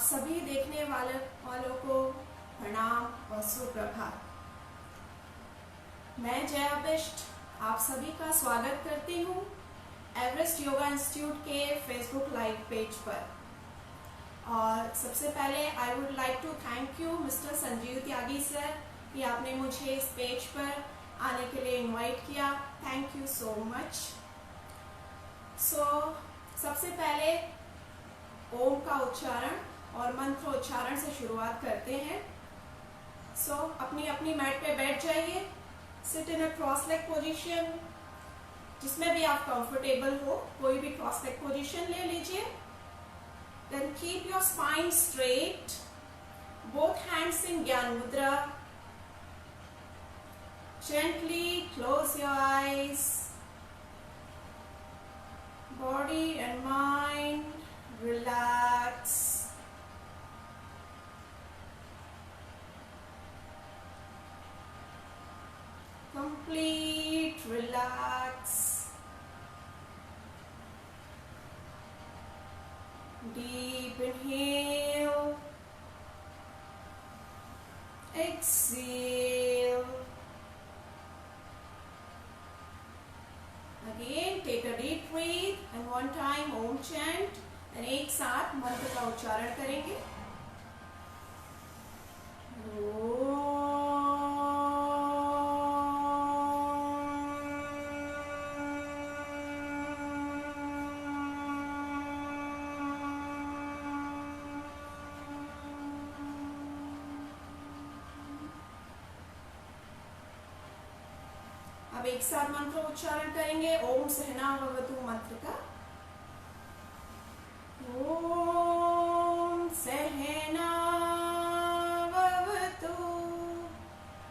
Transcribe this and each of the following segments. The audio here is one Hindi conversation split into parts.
सभी देखने वालों को प्रणाम और सुप्रभात। मैं जया बिष्ट आप सभी का स्वागत करती हूँ एवरेस्ट योगा इंस्टीट्यूट के फेसबुक लाइव पेज पर। और सबसे पहले I would like to thank you mister Sanjeev Tyagi sir कि आपने मुझे इस पेज पर आने के लिए इनवाइट किया। Thank you so much. सबसे पहले ओम का उच्चारण और मंत्र उच्चारण से शुरुआत करते हैं। अपनी अपनी मैट पे बैठ जाइए। Sit in a cross leg position, जिसमें भी आप कंफर्टेबल हो, कोई भी क्रॉस लेग पोजीशन ले लीजिए। Then keep your spine straight, both hands in gyan mudra. Gently close your eyes. Body and mind relax. Complete relax. Deep inhale. Exhale. Again, take a deep breath and one time Om chant. and एक साथ मंत्र का उच्चारण करेंगे। अब एक साथ मंत्र उच्चारण करेंगे ओम सहना भवतु मंत्र का। ओम सहना भवतु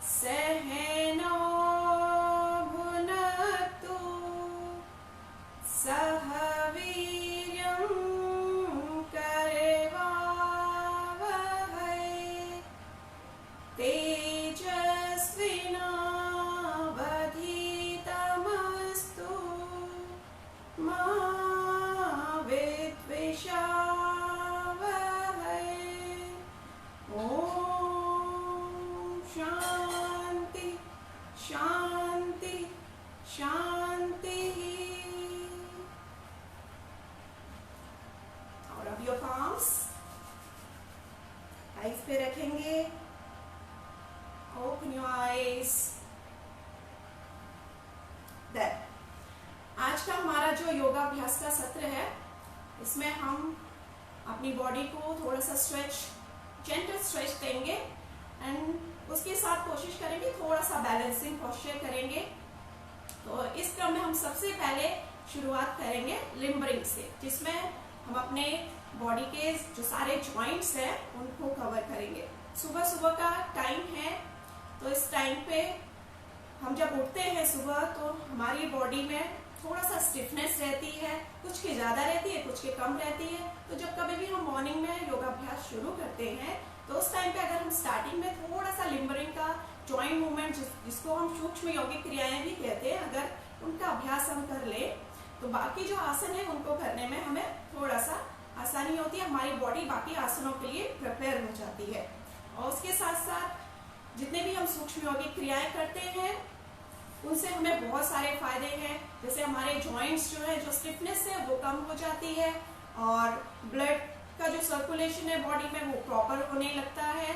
सहनो भुनक्तु सह वीर्यं करवावहै तेजस्विना शांति शांति। और अब योर पाम्स आईज पे रखेंगे। Open your eyes. आज का हमारा जो योगाभ्यास का सत्र है, इसमें हम अपनी बॉडी को थोड़ा सा स्ट्रेच, जेंटल स्ट्रेच देंगे एंड उसके साथ कोशिश करेंगे थोड़ा सा बैलेंसिंग पोस्चर करेंगे। तो इस क्रम में हम सबसे पहले शुरुआत करेंगे लिम्बरिंग से, जिसमें हम अपने बॉडी के जो सारे जॉइंट्स हैं उनको कवर करेंगे। सुबह सुबह का टाइम है, तो इस टाइम पे हम जब उठते हैं सुबह तो हमारी बॉडी में थोड़ा सा स्टिफनेस रहती है, कुछ की ज़्यादा रहती है, कुछ की कम रहती है। तो जब कभी भी हम मॉर्निंग में योगाभ्यास शुरू करते हैं तो उस टाइम पे अगर हम स्टार्टिंग में थोड़ा सा लिम्बरिंग का जॉइंट मूवमेंट, जिसको हम सूक्ष्म यौगिक क्रियाएं भी कहते हैं, अगर उनका अभ्यास हम कर ले तो बाकी जो आसन है उनको करने में हमें थोड़ा सा आसानी होती है। हमारी बॉडी बाकी आसनों के लिए प्रिपेयर हो जाती है। और उसके साथ साथ जितने भी हम सूक्ष्म यौगिक क्रियाएं करते हैं उनसे हमें बहुत सारे फायदे हैं। जैसे हमारे जॉइंट्स जो है, जो स्टिफनेस है वो कम हो जाती है और ब्लड का जो सर्कुलेशन है बॉडी में वो प्रॉपर होने लगता है।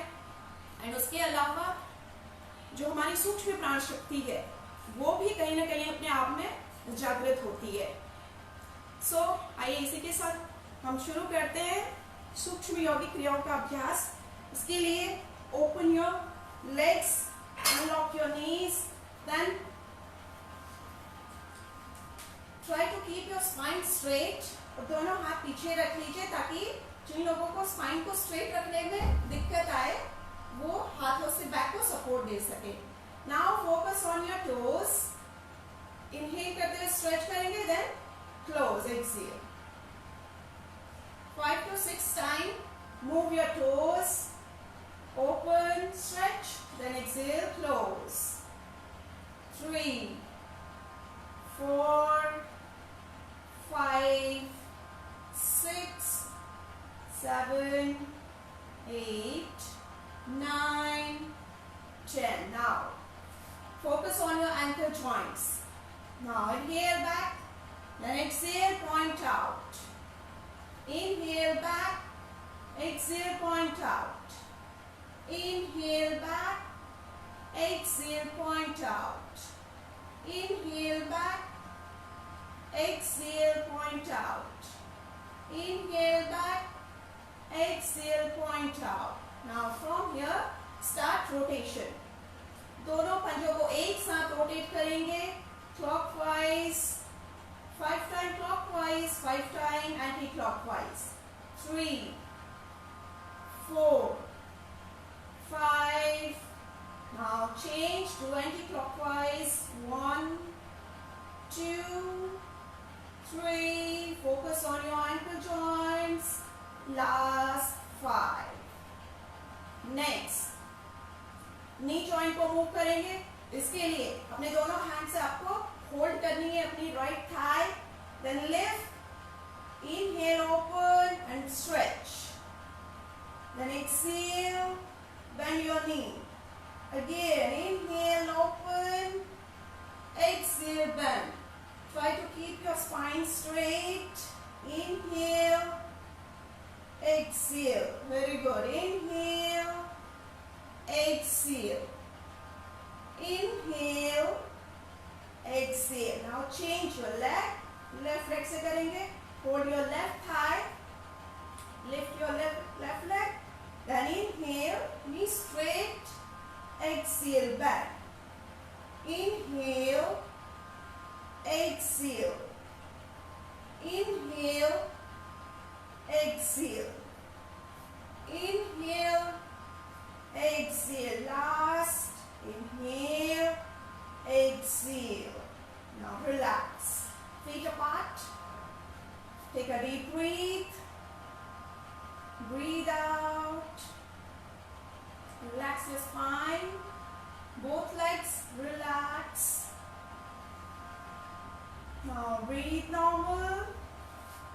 एंड उसके अलावा जो हमारी सूक्ष्म प्राण शक्ति है वो भी कहीं ना कहीं अपने आप में जागृत होती है। आइए इसी के साथ हम शुरू करते हैं सूक्ष्म यौगिक क्रियाओं का अभ्यास। इसके लिए open your legs, unlock your knees, then try to keep your spine straight. और दोनों हाथ पीछे रख लीजिए ताकि जिन लोगों को स्पाइन को स्ट्रेट रखने में दिक्कत आए वो हाथों से बैक को सपोर्ट दे सके। Now focus on your toes. Inhale करते हुए स्ट्रेच करेंगे, then close, exhale. 5 to 6 time move your toes, open, stretch, then exhale, close. 3 4 5 6 7 Now inhale back, then exhale, point out. Inhale back, exhale, point out. Inhale back, exhale, point out. Inhale back, exhale, point out. Inhale back, exhale, point out. Now from here start rotation. दोनों पंजों को एक साथ रोटेट करेंगे clockwise, 5 times clockwise, 5 times anti-clockwise. 3, 4, 5. Now change to anti-clockwise. 1, 2, 3. Focus on your ankle joints. Last 5. Next, knee joint को मूव करेंगे. इसके लिए अपने दोनों हैंड से आपको होल्ड करनी है अपनी right thigh. Then lift, inhale, open and stretch. Then exhale, bend your knee. Again inhale, open, exhale, bend. Try to keep your spine straight. Inhale, exhale. Very good. Inhale, exhale. Inhale, exhale. Now change your leg. Left leg से करेंगे. Hold your left thigh. Lift your left leg. Then inhale, knee straight. Exhale, back. Inhale, exhale. Inhale, exhale. Inhale, exhale. Last, inhale, exhale. Now relax. Feet apart. Take a deep breath. Breathe out. Relax your spine. Both legs relax. Now breathe normal.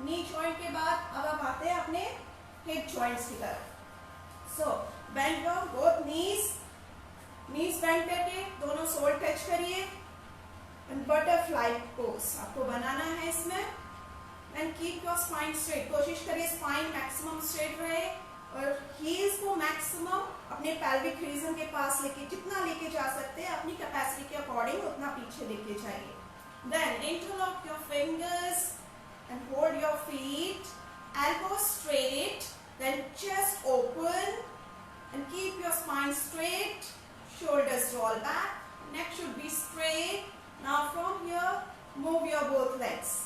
Knee joint के बाद अब आप आते हैं अपने हिप जॉइंट्स की तरफ. So bend your both knees. Knees bend करके दोनों सोल टच करिए. एंड बटरफ्लाई पोज आपको बनाना है इसमें. And keep your spine straight. कोशिश करिए स्पाइन मैक्सिमम स्ट्रेट रहे और हील्स को मैक्सिमम अपने पैल्विक रीजन के पास लेके जितना लेके जा सकते हैं अपनी कैपेसिटी के अकॉर्डिंग उतना पीछे लेके जाइए. Then interlock your fingers and hold your feet. Elbow straight. Then chest open and keep your spine straight. Shoulders roll back. Neck should be straight. Now from here move your both legs.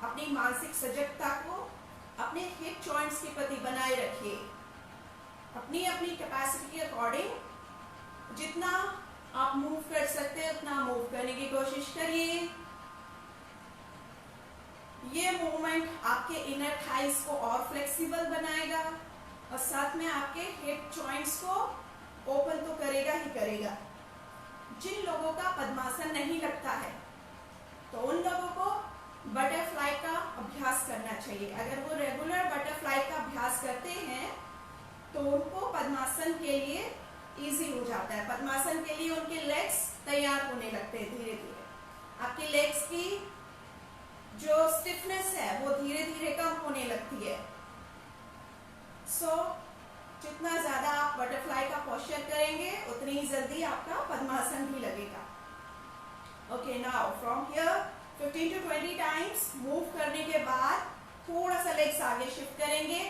अपनी मानसिक सजगता को अपने हिप जॉइंट्स के प्रति बनाए रखिए. अपनी अपनी कैपेसिटी के अकॉर्डिंग जितना आप मूव कर सकते हैं उतना मूव करने की कोशिश करिए. ये मूवमेंट आपके इनर थाइस को और फ्लेक्सिबल बनाएगा और साथ में आपके हिप जॉइंट्स को ओपन तो करेगा ही करेगा. जिन लोगों का पद्मासन नहीं लगता है तो उन लोगों को बटरफ्लाई का अभ्यास करना चाहिए. अगर वो रेगुलर बटरफ्लाई का अभ्यास करते हैं तो उनको पद्मासन के लिए इजी हो जाता है. पद्मासन के लिए उनके लेग्स तैयार होने लगते हैं धीरे धीरे. आपके लेग्स की जो स्टिफनेस है वो धीरे धीरे कम होने लगती है. सो जितना ज्यादा आप बटरफ्लाई का पोस्चर करेंगे उतनी जल्दी आपका पद्मासन भी लगेगा. Okay, now from here 15 to 20 times move करने के बाद थोड़ा सा लेग्स आगे शिफ्ट करेंगे.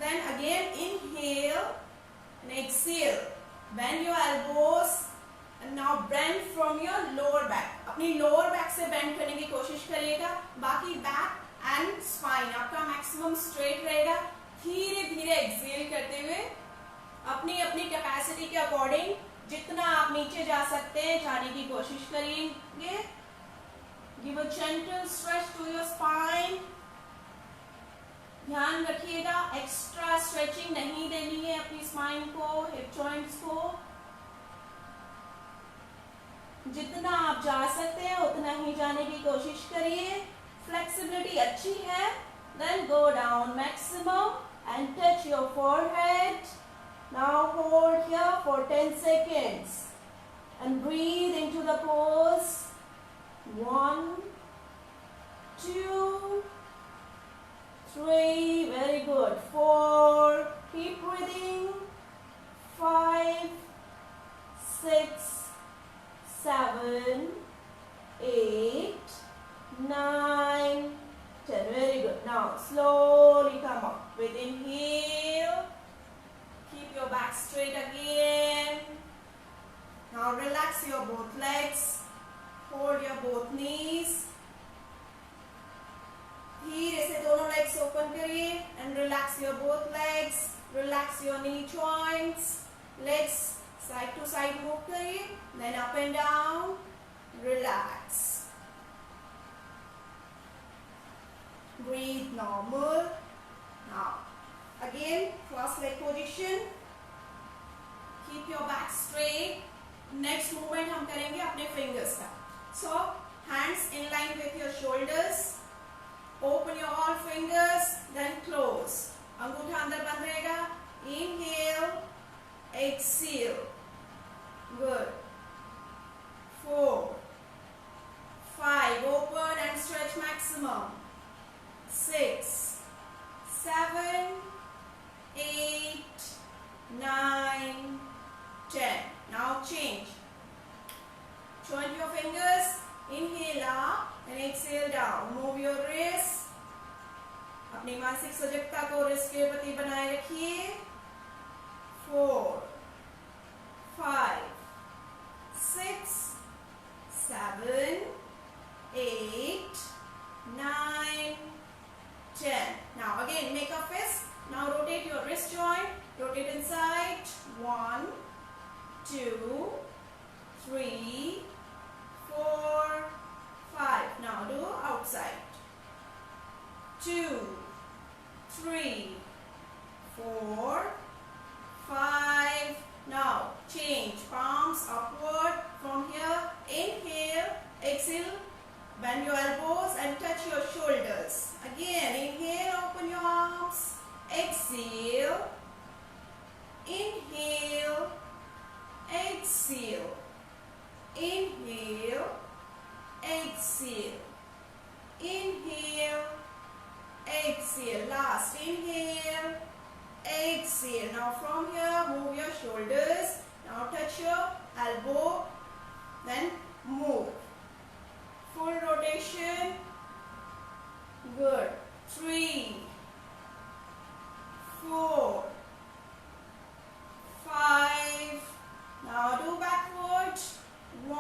Then again inhale and exhale. Bend your elbows and now bend from your lower back. अपनी लोअर बैक से बेंड करने की कोशिश करिएगा. बाकी बैक एंड स्पाइन आपका मैक्सिमम स्ट्रेट रहेगा. धीरे धीरे एक्सहेल करते हुए अपनी अपनी कैपेसिटी के अकॉर्डिंग जितना आप नीचे जा सकते हैं जाने की कोशिश करेंगे. Give a gentle stretch to your spine. ध्यान रखिएगा एक्स्ट्रा स्ट्रेचिंग नहीं देनी है अपनी स्पाइन को, हिप जॉइंट्स को. जितना आप जा सकते हैं उतना ही जाने की कोशिश करिए. फ्लेक्सिबिलिटी अच्छी है. Then go down maximum and touch your forehead. Now hold here for 10 seconds and breathe into the pose. forward your both knees. धीरे से दोनों legs open करिए and relax your both legs. Relax your knee joints. Legs side to side move करिए. Then up and down. Relax. Breathe normal. Now again cross leg position. Keep your back straight. Next movement हम करेंगे अपने fingers का. So hands in line with your shoulders. Open your all fingers, then close. अंगूठा अंदर बंद रहेगा. Inhale, exhale. Good. 4, 5. Open and stretch maximum. 6, 7, 8, 9, 10. Now change. Join your fingers. Inhale up and exhale down. Move your wrists. अपनी मानसिक सजगता को wrist के प्रति बनाए रखिए. 4, 5, 6, 7, 8, 9, 10. Now again make a fist. Now rotate your wrist joint. Rotate inside. 1, 2, 3, 4, 5. Now do outside. 2, 3, 4, 5. Now change. Palms upward from here. Inhale, exhale. Bend your elbows and touch your shoulders. Again, inhale, open your arms. Exhale. Inhale. Exhale. Inhale, exhale, inhale, exhale. Last, inhale, exhale. Now from here, move your shoulders. Now touch your elbow, then move. Full rotation. Good. 3, 4, 5. Now do backward. 1.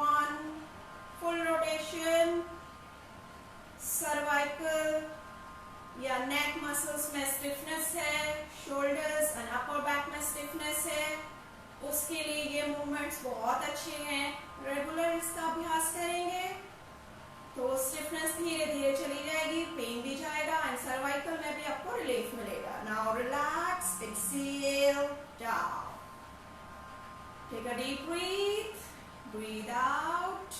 Full rotation. Cervical या neck muscles में stiffness है, shoulders and upper back में stiffness है. उसके लिए ये movements बहुत अच्छे हैं. Regular इसका अभ्यास करेंगे तो stiffness धीरे धीरे चली जाएगी, pain भी जाएगा and cervical में भी आपको relief मिलेगा. Now relax, exhale, down. Take a deep breath. Breathe out.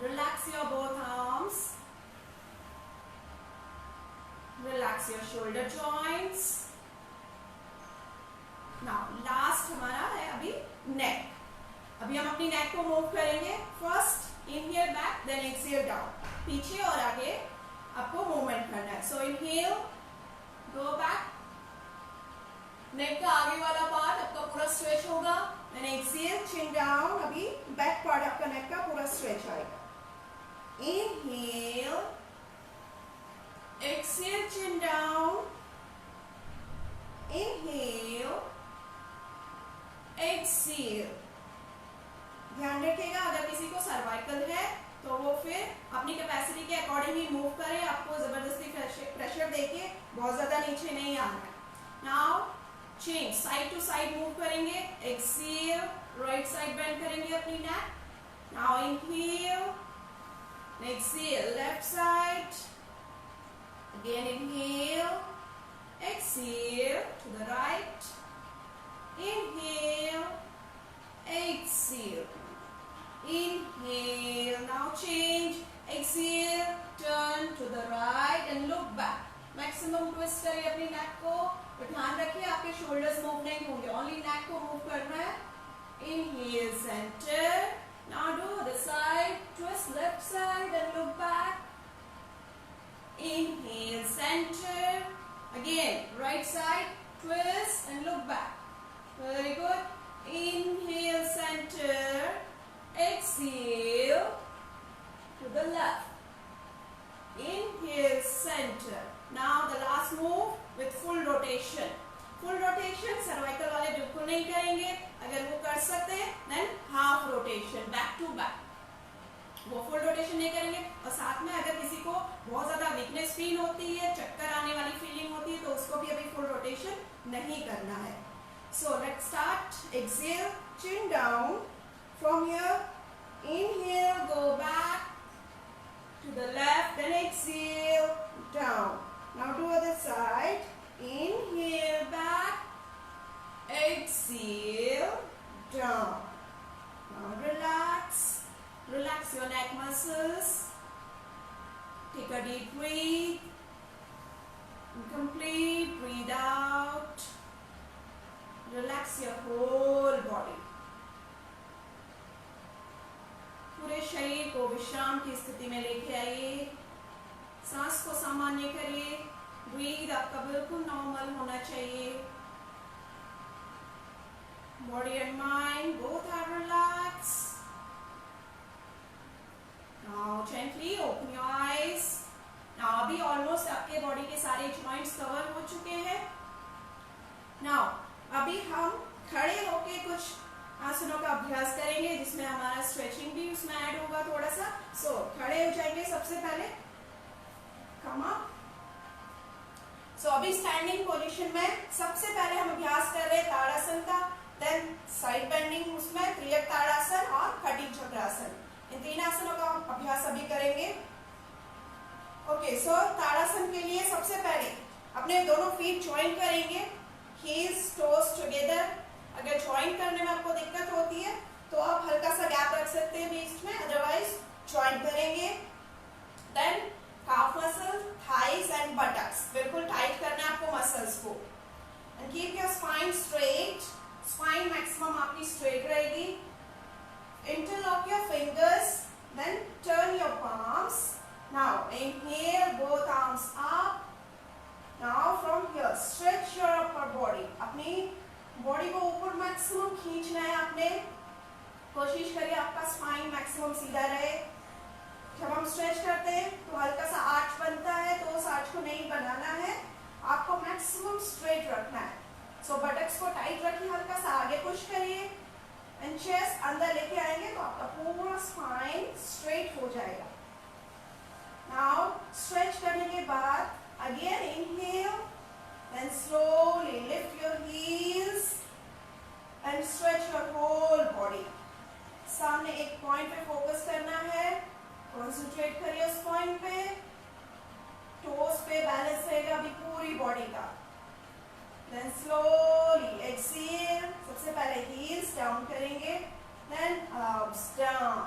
Relax your both arms. Relax your shoulder joints. Now last हमारा है अभी neck. अभी हम अपनी neck को move करेंगे. First inhale back, then exhale down. पीछे और आगे आपको movement करना है. So inhale, go back. neck का आगे वाला part आपका पूरा stretch होगा. Then exhale, chin down. अभी back part आपका neck का पूरा stretch आएगा. Inhale, exhale, chin down. Inhale, exhale. ध्यान रखिएगा अगर किसी को सर्वाइकल है तो वो फिर अपनी कैपेसिटी के अकॉर्डिंग ही मूव करे. आपको जबरदस्ती प्रेशर देके बहुत ज्यादा नीचे नहीं आना है. Now change, side to side move करेंगे. एक्सेल, राइट साइड बेंड करेंगे अपनी neck. Now inhale, exhale, left side. Again inhale, exhale to the right. Inhale, exhale, inhale. Now change, exhale, turn to the right and look back. Maximum twist करिए अपनी neck को. तो ध्यान रखिए आपके shoulders move नहीं होंगे, only neck को move करना है. Inhale, center. Now do the side, twist left side and look back. Inhale, center. Again, right side, twist and look back. Very good. Inhale, center. Exhale to the left. Inhale, center. Now the last move with full rotation. Full rotation cervical वाले बिल्कुल नहीं करेंगे. अगर वो कर सकते हैं then half rotation, back to back. वो फुल रोटेशन नहीं करेंगे। और साथ में अगर किसी को बहुत ज्यादा वीकनेस फील होती है, चक्कर आने वाली फीलिंग होती है, तो उसको भी अभी फुल रोटेशन नहीं करना है। So let's start. Exhale, chin down from here, inhale, go back to the left, then exhale, down. Now to other side. Inhale, back, exhale, down. Now relax. Relax your neck muscles. Take a deep breath. Complete. Breathe out. Relax your whole body. पूरे शरीर को विश्राम की स्थिति में लेके आइए। सांस को सामान्य करिए। ब्रीथ आपका बिल्कुल नॉर्मल होना चाहिए। Body and mind both are relax. Now gently open your eyes. Now अभी ऑलमोस्ट आपके बॉडी के सारे जॉइंट्स कवर हो चुके हैं। नाउ अभी हम खड़े होके कुछ आसनों का अभ्यास करेंगे, जिसमें हमारा स्ट्रेचिंग भी उसमें ऐड होगा थोड़ा सा। सो खड़े हो जाएंगे सबसे पहले। Come up. सो अभी स्टैंडिंग पोजीशन में सबसे पहले हम अभ्यास कर रहे हैं ताड़ासन का, देन साइड बेंडिंग, उसमें त्रियक ताड़ासन और खटी चक्रासन। इन तीन आसनों का हम अभ्यास अभी करेंगे। ओके, सो ताड़ासन के लिए सबसे पहले अपने दोनों फीट ज्वाइन करेंगे, हील्स टोस टुगेदर। अगर ज्वाइन करने में आपको दिक्कत होती है तो आप हल्का सा गैप रख सकते हैं बीच में, अदरवाइज ज्वाइन करेंगे। Then calf muscle, thighs and buttocks बिल्कुल टाइट करना है आपको मसल्स को। And keep your spine straight. Spine maximum आपकी स्ट्रेट रहेगी। Interlock your fingers, then turn your palms. Now inhale, both arms up. Now from here stretch your upper body. अपनी बॉडी को ऊपर मैक्सिमम खींचना है आपने। कोशिश करिए आपका स्पाइन मैक्सिमम सीधा रहे। जब हम स्ट्रेच करते हैं तो हल्का सा आर्च बनता है, तो उस आर्च को नहीं बनाना है, आपको मैक्सिमम स्ट्रेट रखना है। सो बटक्स को टाइट रखिए, हल्का सा आगे पुश करिए एंड चेस्ट अंदर लेके आएंगे तो आपका पूरा स्पाइन स्ट्रेट हो जाएगा। नाउ स्ट्रेच करने के बाद again inhale, then slowly lift your heels and stretch your whole body. सामने एक पॉइंट पे फोकस करना है, कॉन्सेंट्रेट करिए उस पॉइंट पे। टोस पे बैलेंस रहेगा अभी पूरी बॉडी का। Then slowly exhale, सबसे पहले heels डाउन करेंगे, then arms down.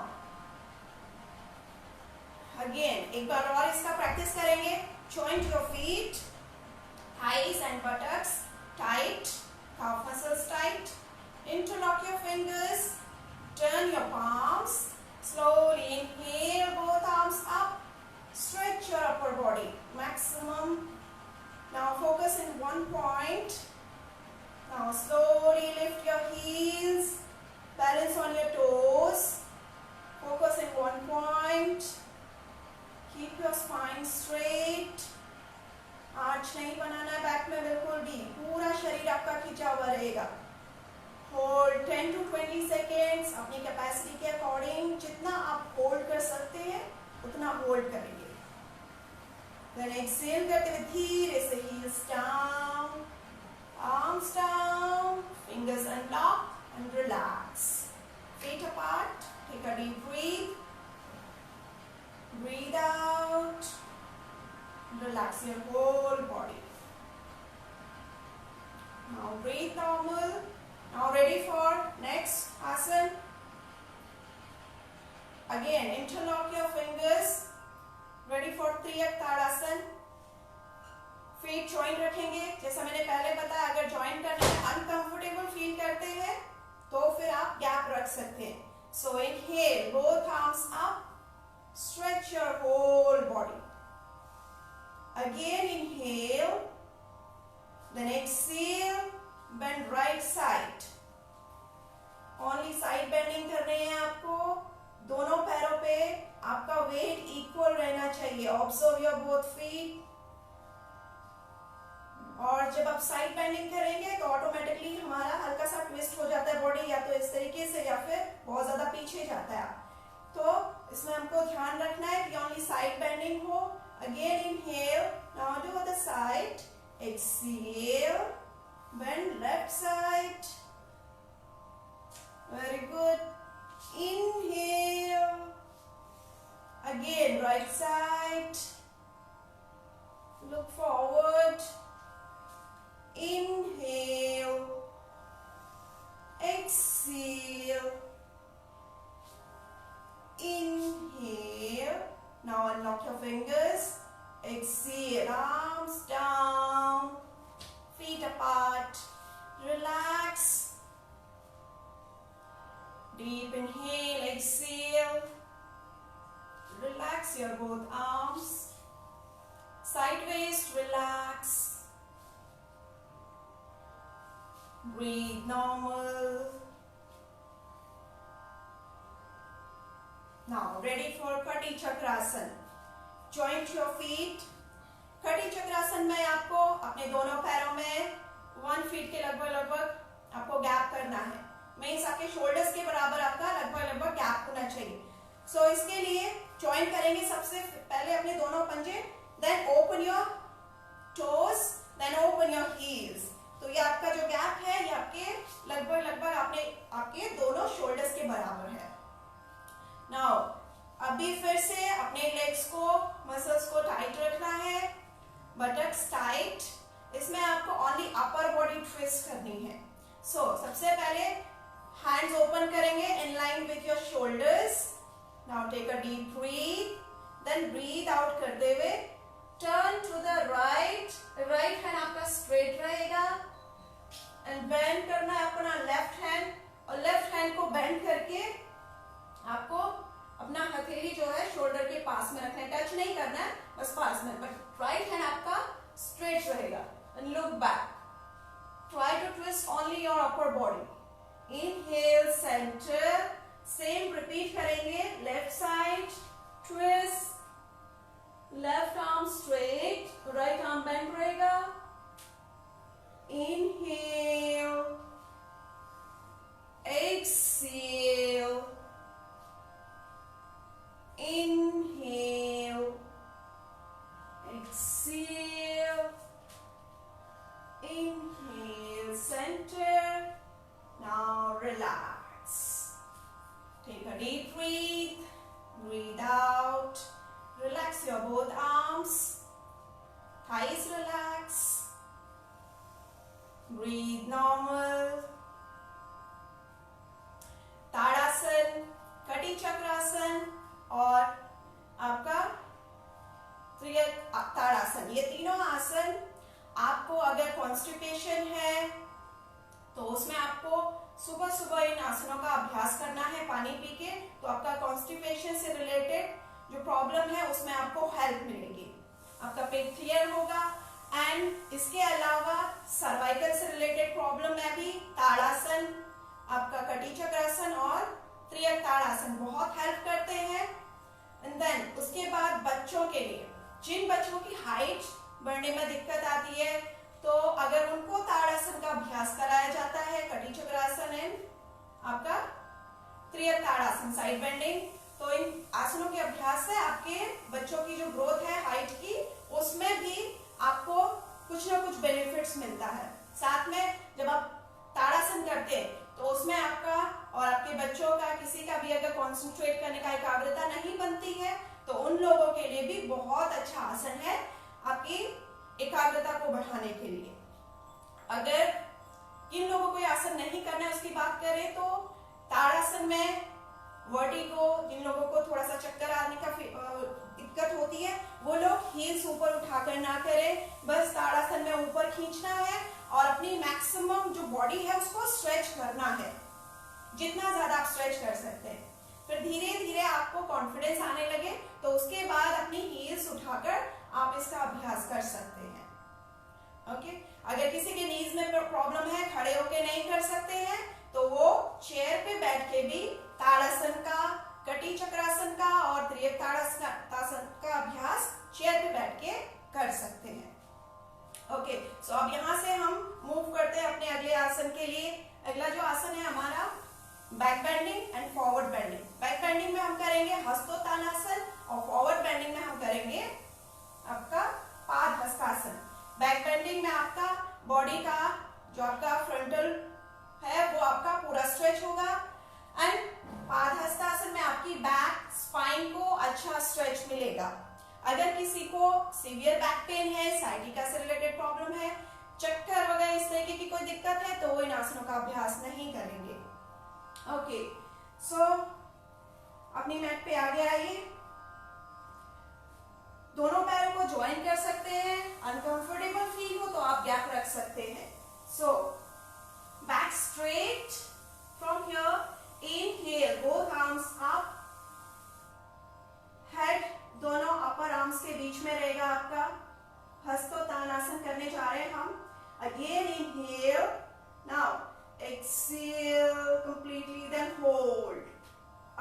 Again एक बार और इसका प्रैक्टिस करेंगे। Joint your feet, thighs and buttocks tight, calf muscles tight. Interlock your fingers, turn your palms, slowly inhale, both arms up, stretch your upper body maximum. Now focus in one point. Now slowly lift your heels, balance on your toes, focus in one point, keep your spine straight. Arch नहीं बनाना है बैक में बिल्कुल भी, पूरा शरीर आपका खींचा हुआ रहेगा। होल्ड 10 to 20 सेकेंड्स अपनी कैपेसिटी के अकॉर्डिंग, जितना आप होल्ड कर सकते हैं उतना होल्ड करेंगे। देन एक्सहेल करते हुए धीरे से heels down, arms down, fingers unlock and relax, feet apart. Take a deep breath, breathe out, relax your whole body. Now breathe normal. Now ready for next asan. Again interlock your fingers. Ready for Triyak Tadasan. Feet joint रखेंगे। जैसा मैंने पहले बताया, अगर joint करने में uncomfortable feel करते हैं तो फिर आप gap रख सकते हैं। So inhale, both arms up, stretch your whole body. Again inhale, then exhale, bend right side. Only side bending कर रहे हैं आपको। दोनों पैरों पे आपका वेट इक्वल रहना चाहिए। Observe your both feet. और जब आप साइड बेंडिंग करेंगे तो ऑटोमेटिकली हमारा हल्का सा ट्विस्ट हो जाता है बॉडी, या तो इस तरीके से या फिर बहुत ज्यादा पीछे जाता है। तो इसमें हमको ध्यान रखना है कि ओनली साइड बेंडिंग हो. Again inhale, now do the side, exhale, bend left side. Very good. Inhale. Again, right side. Look forward. Inhale. Exhale. Inhale. Now unlock your fingers. Exhale. Arms down. Feet apart. Relax. Deep inhale, exhale. Relax your both arms. Sideways, relax. Breathe normal. Now ready for Kati Chakrasan. Joint your feet. Kati Chakrasan में आपको अपने दोनों पैरों में 1 फीट के लगभग आपको गैप करना है. मीन्स आपके शोल्डर्स के बराबर आपका लगभग गैप होना चाहिए. सो इसके लिए ज्वाइन करेंगे सबसे पहले अपने दोनों पंजे, then open your toes, then open your heels. तो ये आपका जो गैप है ये आपके लगभग आपके दोनों शोल्डर्स के बराबर है. नाउ अभी फिर से अपने लेग्स को, मसल्स को टाइट रखना है. Buttocks tight. इसमें आपको ओनली अपर बॉडी ट्विस्ट करनी है. सो सबसे पहले हैंड्स ओपन करेंगे in line with your shoulders. Now take a deep breath, then breathe out करते हुए turn to the right. Right hand आपका स्ट्रेट रहेगा एंड बेंड करना है अपना लेफ्ट हैंड, और लेफ्ट हैंड को बेंड करके आपको अपना हथेली जो है शोल्डर के पास में रखना है. टच नहीं करना है, बस पास में. बट राइट हैंड आपका स्ट्रेट रहेगा. And look back. Try to twist only your upper body. Inhale, center. Same repeat करेंगे. Left side, twist. Left arm straight. Right arm bend रहेगा. Inhale. Exhale. Inhale. Exhale. Inhale, center. Now relax. Take a deep breath. Breathe out. Relax your both arms. Thighs relax. Breathe normal. ताड़ासन, कटी चक्रासन और आपका त्रियक ताड़ासन. ये तीनों आसन आपको अगर कॉन्स्टिपेशन है तो उसमें आपको सुबह सुबह इन आसनों का अभ्यास करना है पानी पी के. तो आपका कॉन्स्टिपेशन से रिलेटेड जो प्रॉब्लम है उसमें आपको हेल्प मिलेगी. आपका पेट क्लियर होगा. एंड इसके अलावा सर्वाइकल से रिलेटेड प्रॉब्लम में भी ताड़ासन, आपका कटी चक्रासन और त्रियक ताड़ासन बहुत हेल्प करते हैं. एंड देन उसके बाद बच्चों के लिए, जिन बच्चों की हाइट बढ़ने में दिक्कत आती है, तो अगर उनको ताड़ासन का अभ्यास कराया जाता है, कटी चक्रासन एंड आपका त्रियक ताड़ासन साइड बेंडिंग, तो इन आसनों के अभ्यास से आपके बच्चों की जो ग्रोथ है हाइट की, उसमें भी आपको कुछ ना कुछ बेनिफिट्स मिलता है. साथ में जब आप ताड़ासन करते हैं तो उसमें आपका और आपके बच्चों का किसी का भी अगर कॉन्सेंट्रेट करने का एकाग्रता नहीं बनती है तो उन लोगों के लिए भी बहुत अच्छा आसन है आपकी एकाग्रता को बढ़ाने के लिए. अगर किन लोगों को आसन नहीं करना है उसकी बात करें तो ताड़ासन में वर्टिगो, जिन लोगों को थोड़ा सा चक्कर आने का दिक्कत होती है, वो लोग हील्स ऊपर उठाकर ना करें. बस ताड़ासन में ऊपर खींचना है और अपनी मैक्सिमम जो बॉडी है उसको स्ट्रेच करना है, जितना ज्यादा आप स्ट्रेच कर सकते हैं. फिर धीरे धीरे आपको कॉन्फिडेंस आने लगे तो उसके बाद अपनी हील्स उठाकर आप इसका अभ्यास कर सकते हैं. ओके. अगर किसी के नीज में प्रॉब्लम है, खड़े होके नहीं कर सकते हैं, तो वो चेयर पे बैठ के भी ताड़ासन का, कटी चक्रासन का और त्रियक ताड़ासन का अभ्यास चेयर पे बैठ के कर सकते हैं. ओके. अब यहाँ से हम मूव करते हैं अपने अगले आसन के लिए. अगला जो आसन है हमारा back bending and forward bending. Back bending में हम करेंगे हस्तोत्तानासन और फॉरवर्ड बेंडिंग में हम करेंगे आपका पादहस्तासन। बैक बेंडिंग में आपका बॉडी का जो आपका फ्रंटल है वो आपका पूरा स्ट्रेच होगा एंड पादहस्तासन में आपकी बैक स्पाइन को अच्छा स्ट्रेच मिलेगा। अगर किसी को सीवियर बैक पेन है, साइटिका से रिलेटेड प्रॉब्लम है, चक्कर वगैरह इस तरीके की कोई दिक्कत है तो वो इन आसनों का अभ्यास नहीं करेंगे। ओके, सो अपनी मैट पे आगे आइए। दोनों पैरों को ज्वाइन कर सकते हैं। अनकंफर्टेबल फील हो तो आप गैप रख सकते हैं। So back straight from here, inhale both arms up, head दोनों अपर आर्म्स के बीच में रहेगा आपका। हस्तोत्तानासन करने जा रहे हैं हम। Again inhale, now exhale completely, then hold.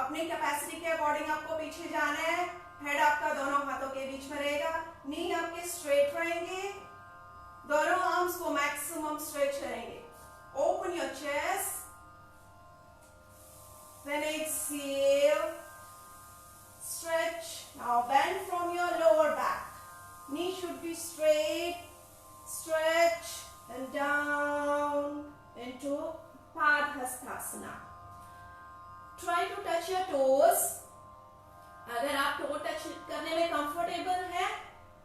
अपनी कैपेसिटी के अकॉर्डिंग आपको पीछे जाना है। हेड आपका दोनों हाथों के बीच में रहेगा, नी आपके स्ट्रेट रहेंगे, दोनों आर्म्स को मैक्सिमम स्ट्रेच करेंगे। Open your chest, then exhale, stretch. Now bend from your lower back. Knee should be straight. Stretch and down into Padhastasana. Try to touch your toes. अगर आप टो टच करने में कंफर्टेबल है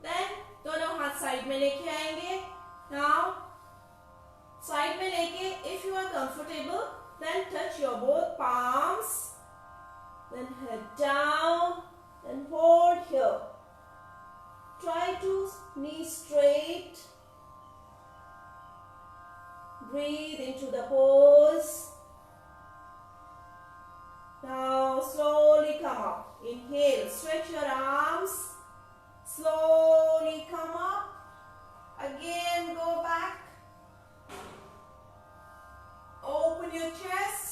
देन दोनों हाथ साइड में लेके आएंगे। नाउ साइड में लेके if you are comfortable then touch your both palms, then head down and hold here. Try to knee straight. Breathe into the pose. Now slowly come up. Inhale, stretch your arms. Slowly come up. Again go back. Open your chest.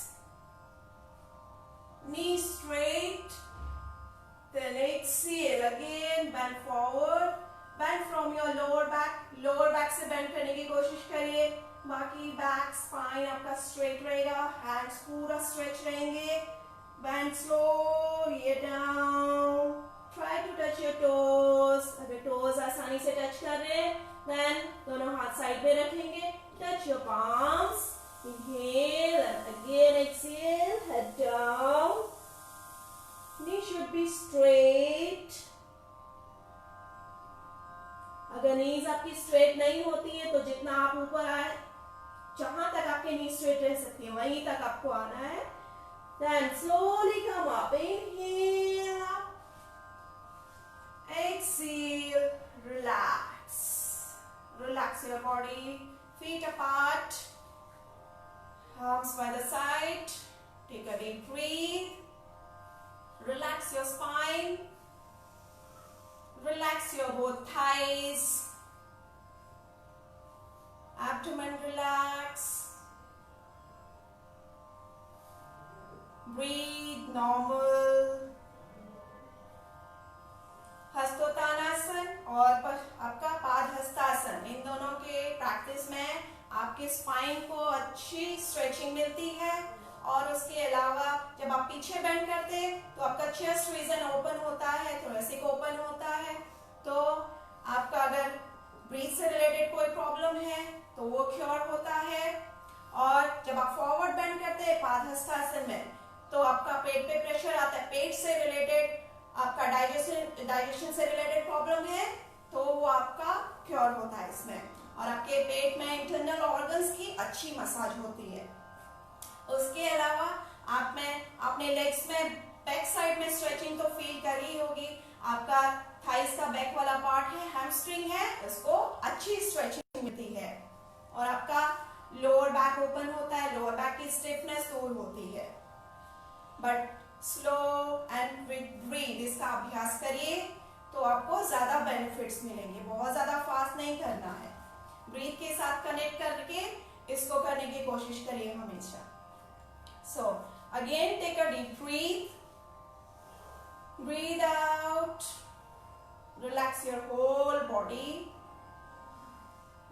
Knee straight. Then exhale again, bend forward. Bend from your lower back. Lower back से bend करने की कोशिश करिए। बाकी बैक स्पाइन आपका स्ट्रेट रहेगा, हैंड्स पूरा स्ट्रेच रहेंगे। Bend slowly down. Try to touch your toes. अगर toes आसानी से टच कर रहे हैं, then दोनों हाथ साइड में रखेंगे। Touch your palms. Inhale and again exhale. Head down. Knee should be straight. अगर नीज आपकी स्ट्रेट नहीं होती है तो जितना आप ऊपर आए, जहां तक आपके नी स्ट्रेट रह सकती है वहीं तक आपको आना है। Then slowly come up. Inhale up. Exhale. Relax. Relax your body. Feet apart. Arms by the side. Take a deep breath. Relax your spine. Relax your both thighs. Abdomen relax. Breathe normal. हस्तोत्तानासन और आपका पादहस्तासन, इन दोनों के प्रैक्टिस में आपके स्पाइन को अच्छी स्ट्रेचिंग मिलती है। और उसके अलावा जब आप पीछे बेंड करते हैं तो आपका चेस्ट रीजन ओपन होता है, थोरेसिक ओपन होता है। तो आपका अगर ब्रीथ से रिलेटेड कोई प्रॉब्लम है तो वो क्योर होता है। और जब आप फॉरवर्ड बेंड करते हैं पादहस्तासन में तो आपका पेट पे प्रेशर आता है, पेट से रिलेटेड आपका डाइजेशन से रिलेटेड प्रॉब्लम है तो वो आपका क्योर होता है इसमें। और आपके पेट में इंटरनल ऑर्गन्स की अच्छी मसाज होती है। उसके अलावा आप में अपने लेग्स में बैक साइड में स्ट्रेचिंग तो फील कर ही होगी। आपका थाइस का बैक वाला पार्ट है, हैमस्ट्रिंग है, इसको अच्छी स्ट्रेचिंग मिलती है। और आपका लोअर बैक ओपन होता है, लोअर बैक की स्टिफनेस दूर होती है। But slow and with breath इसका अभ्यास करिए तो आपको ज्यादा बेनिफिट्स मिलेंगे। बहुत ज्यादा फास्ट नहीं करना है, ब्रीथ के साथ कनेक्ट करके इसको करने की कोशिश करिए हमेशा। So again take a deep breath, breathe out, relax your whole body,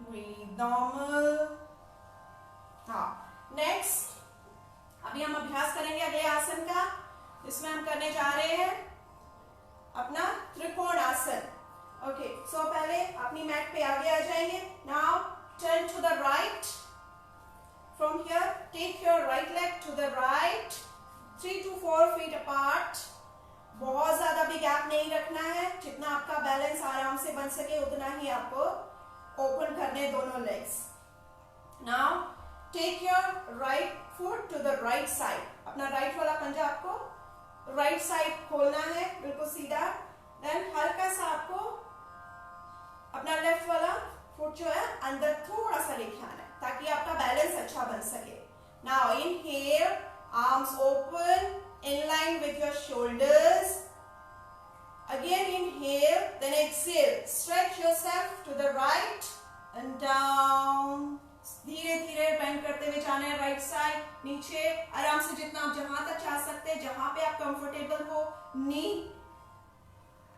breathe normal. हाँ, next अब अभी हम अभ्यास करेंगे अगले आसन का। इसमें हम करने जा रहे हैं अपना त्रिकोण आसन। ओके, सो पहले अपनी मैट पे आगे आ जाएंगे। Now turn to the right. From here take your right leg to the right, 3 to 4 feet apart। बहुत ज्यादा भी गैप नहीं रखना है, जितना आपका बैलेंस आराम से बन सके उतना ही आपको ओपन करने दोनों legs. Now take your right foot to the right side. अपना राइट वाला पंजा आपको राइट साइड खोलना है, बिल्कुल सीधा। देन हल्का सा आपको अपना लेफ्ट वाला फुट जो है अंदर थोड़ा सा लेके आना है, ताकि आपका बैलेंस अच्छा बन सके। Now inhale, arms open in line with your shoulders. Again inhale, then exhale, stretch yourself to the right and down। धीरे धीरे बेंड करते हुए जाना है राइट साइड, नीचे आराम से, जितना आप जहां तक जा सकते हैं, जहां पे आप कंफर्टेबल हो। नी,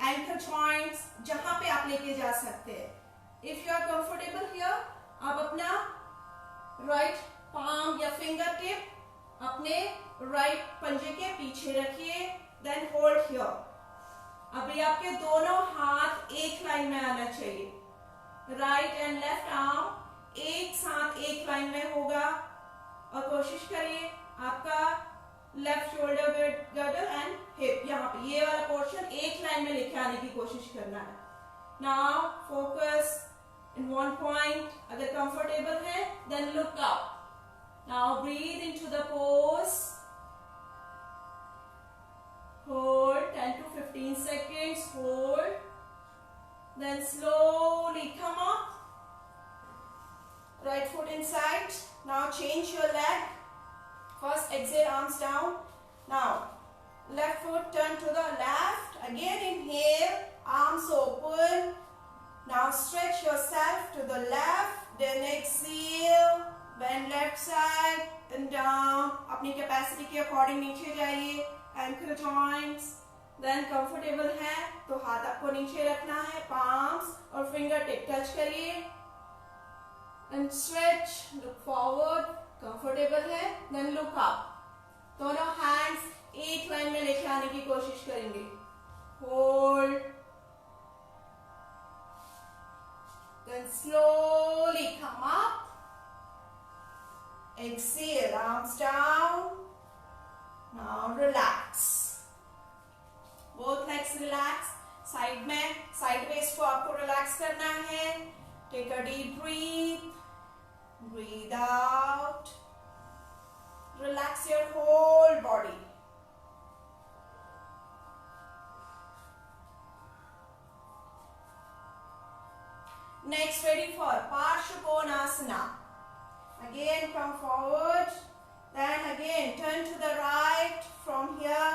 एंकल जॉइंट्स, जहां पे आप लेके जा सकते हैं। If you are comfortable here, आप अपना राइट पाम या फिंगर टिप अपने राइट पंजे के पीछे रखिए। Then hold here. अभी आपके दोनों हाथ एक लाइन में आना चाहिए। राइट एंड लेफ्ट आर्म एक साथ एक लाइन में होगा। और कोशिश करिए आपका left shoulder girder and hip, यहाँ पे ये वाला पोर्शन एक लाइन में लेके आने की कोशिश करना है। Now focus in one point. अगर कंफर्टेबल है then look up. Now breathe into the pose. Hold 10 to 15 seconds. Hold. Then slowly come up. Right foot inside. Now change your leg. First exhale, arms down. Now left foot turn to the left. Again inhale, arms open. Now stretch yourself to the left. Then exhale. Bend left side and down. अपनी कैपेसिटी के अकॉर्डिंग नीचे जाइए। Ankle joints. देन कंफर्टेबल है तो हाथ आपको नीचे रखना है, पाम्स और फिंगर टिप टच करिए। And stretch, look forward. Comfortable है देन लुक अप। दोनों हैंड्स एक लाइन में लेके आने की कोशिश करेंगे। Hold, then slowly come up. Exhale, arms down. Now relax. Both legs relax. Side में साइड वेस्ट को आपको रिलैक्स करना है। Take a deep breath. Breathe out. Relax your whole body. Next, ready for Parsvakonasana. Again come forward, then again turn to the right. From here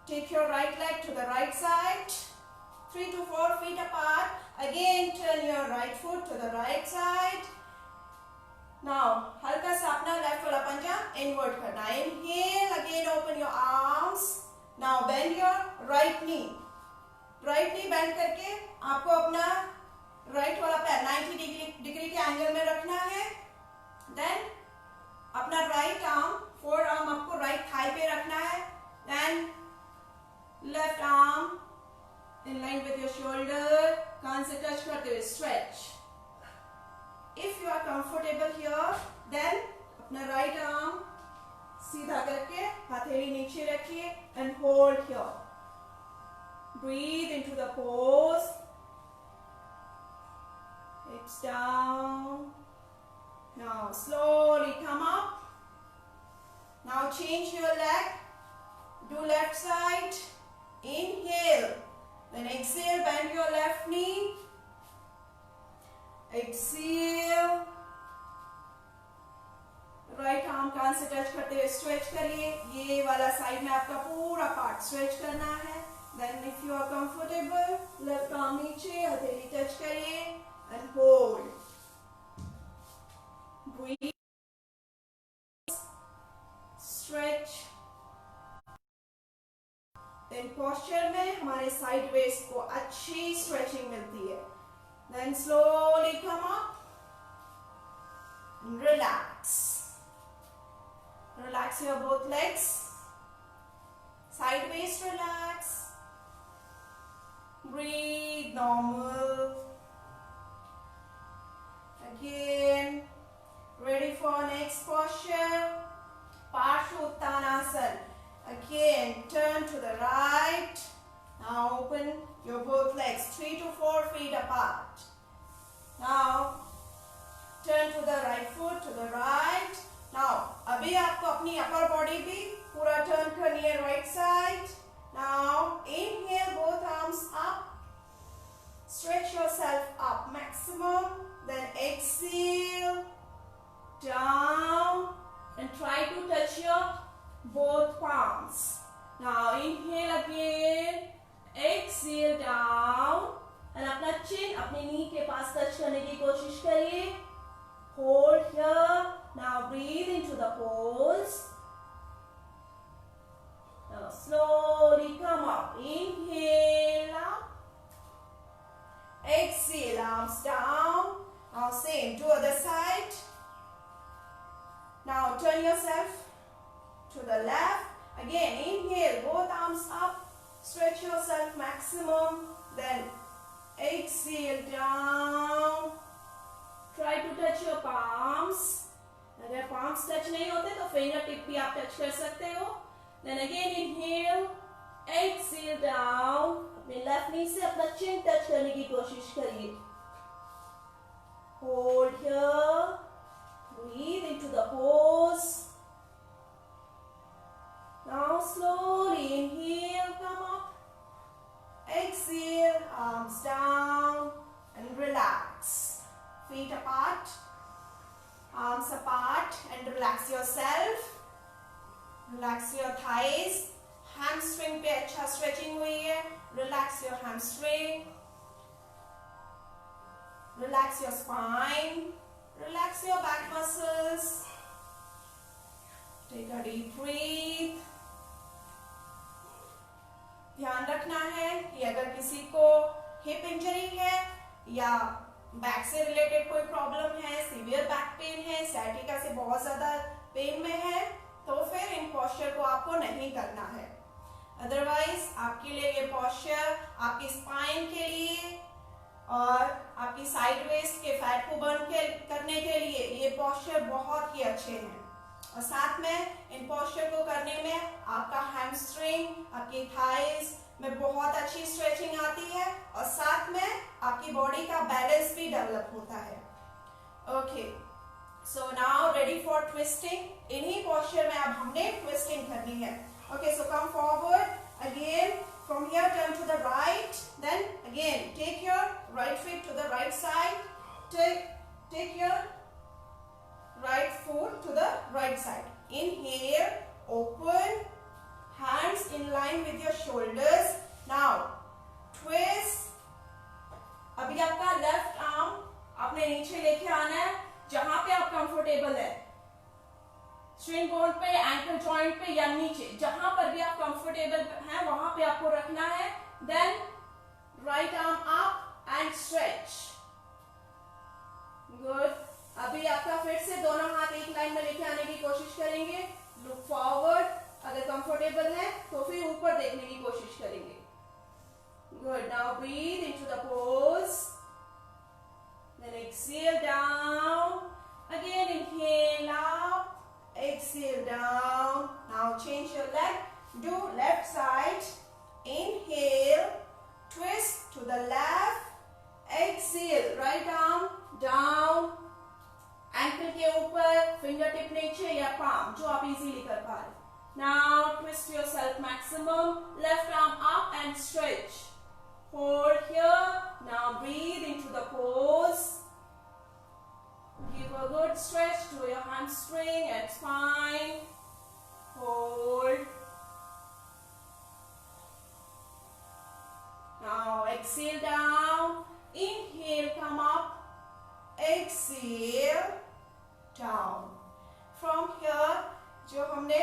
take your right leg to the right side, 3 to 4 feet apart. Again turn your right foot to the right side. Now हल्का सा अपना लेफ्ट वाला पंजा इनवर्ट करना। Inhale, again open your arms. Now bend your right knee. Right knee bend करके आपको अपना राइट वाला पैर 90 डिग्री के एंगल में रखना है। देन अपना राइट आर्म, फोर आर्म आपको राइट थाई पे रखना है। Then left arm in line with your shoulder, कान से टच करते हुए stretch. If you are comfortable here then अपना राइट आर्म सीधा करके हथेली नीचे रखिए and hold here. Breathe into the pose, hips down. Now slowly come up. Now change your leg. Do left side. Inhale. Then exhale. Bend your left knee. Exhale. Right arm कान से टच करते हुए स्ट्रेच करिए। ये वाला साइड में आपका पूरा पार्ट स्ट्रेच करना है। Then if you are comfortable, left arm नीचे, हथेली टच करिए and hold. Breathe, stretch. Then posture में हमारे साइड वेस्ट को अच्छी स्ट्रेचिंग मिलती है। Then slowly come up, relax. Relax your both legs. Sideways relax. Breathe normal. Again. Ready for next posture. Parshvottanasana. Again, turn to the right. Now open your both legs 3 to 4 feet apart. Now turn to the right foot to the right. Now अभी आपको अपनी upper body भी पूरा turn करनी है right side. Now inhale both arms up. Stretch yourself up maximum. Then exhale down and try to touch your both palms. Now inhale again. Exhale down and अपना chin अपने knee के पास touch करने की कोशिश करिए. Hold here. Now breathe into the pose. Now slowly come up. Inhale up. Exhale, arms down. Now same to other side. Now turn yourself to the left. Again, inhale, both arms up. Stretch yourself maximum. Then exhale down. Try to touch your palms. अगर palms touch नहीं होते तो finger tip भी आप touch कर सकते हो. Then again inhale, exhale down. अपने left knee से अपना chin touch करने की कोशिश करिए. Hold here. Breathe into the pose. Now slowly inhale, come up. Exhale, arms down and relax. Feet apart, arms apart and relax yourself. Relax your thighs. Hamstring पे अच्छा stretching हुई है. Relax your hamstring. Relax your spine. Relax your back muscles. Take a deep breath. ध्यान रखना है कि अगर किसी को हिप इंजरी है या बैक से रिलेटेड कोई प्रॉब्लम है, सीवियर बैक पेन है, सैटिका से बहुत ज्यादा पेन में है, तो फिर इन पोस्चर को आपको नहीं करना है. अदरवाइज आपके लिए ये पोस्चर आपकी स्पाइन के लिए और आपकी साइड वेस्ट के फैट को बर्न करने के लिए ये पोस्चर बहुत ही अच्छे हैं. और साथ में इन पोस्चर को करने में आपका हैमस्ट्रिंग, आपकी थाइज में बहुत अच्छी स्ट्रेचिंग आती है और साथ में आपकी बॉडी का बैलेंस भी डेवलप होता है. Okay, so now ready for twisting. इन्हीं पोस्चर में अब हमने ट्विस्टिंग करनी है. Okay, so come forward again. From here turn to the right. Then again take your right foot to the right side. Take your right foot to the right side. Inhale, open, hands in line with your shoulders. Now twist. अभी आपका लेफ्ट आर्म अपने नीचे लेके आना है जहां पे आप कंफर्टेबल है. स्ट्रिंग बोन पे, एंकल जॉइंट पे या नीचे, जहां पर भी आप कंफर्टेबल हैं वहां पे आपको रखना है. Then right arm up and stretch. Good. अभी आपका फिर से दोनों हाथ एक लाइन में लेके आने की कोशिश करेंगे. Look forward. अगर कंफर्टेबल है तो फिर ऊपर देखने की कोशिश करेंगे. Good. Now breathe into the pose. Then exhale down. Again inhale up. Exhale down. Now change your leg. Do left side. Inhale. Twist to the left. Exhale. Right arm down. Ankle के ऊपर, fingertip नीचे या palm, जो आप easily कर पा रहे. Now twist yourself maximum. Left arm up and stretch. Hold here. Now breathe into the pose. Give a good stretch to your hamstring and spine. Hold. Now exhale down. Inhale, come up. Exhale down. From here, जो हमने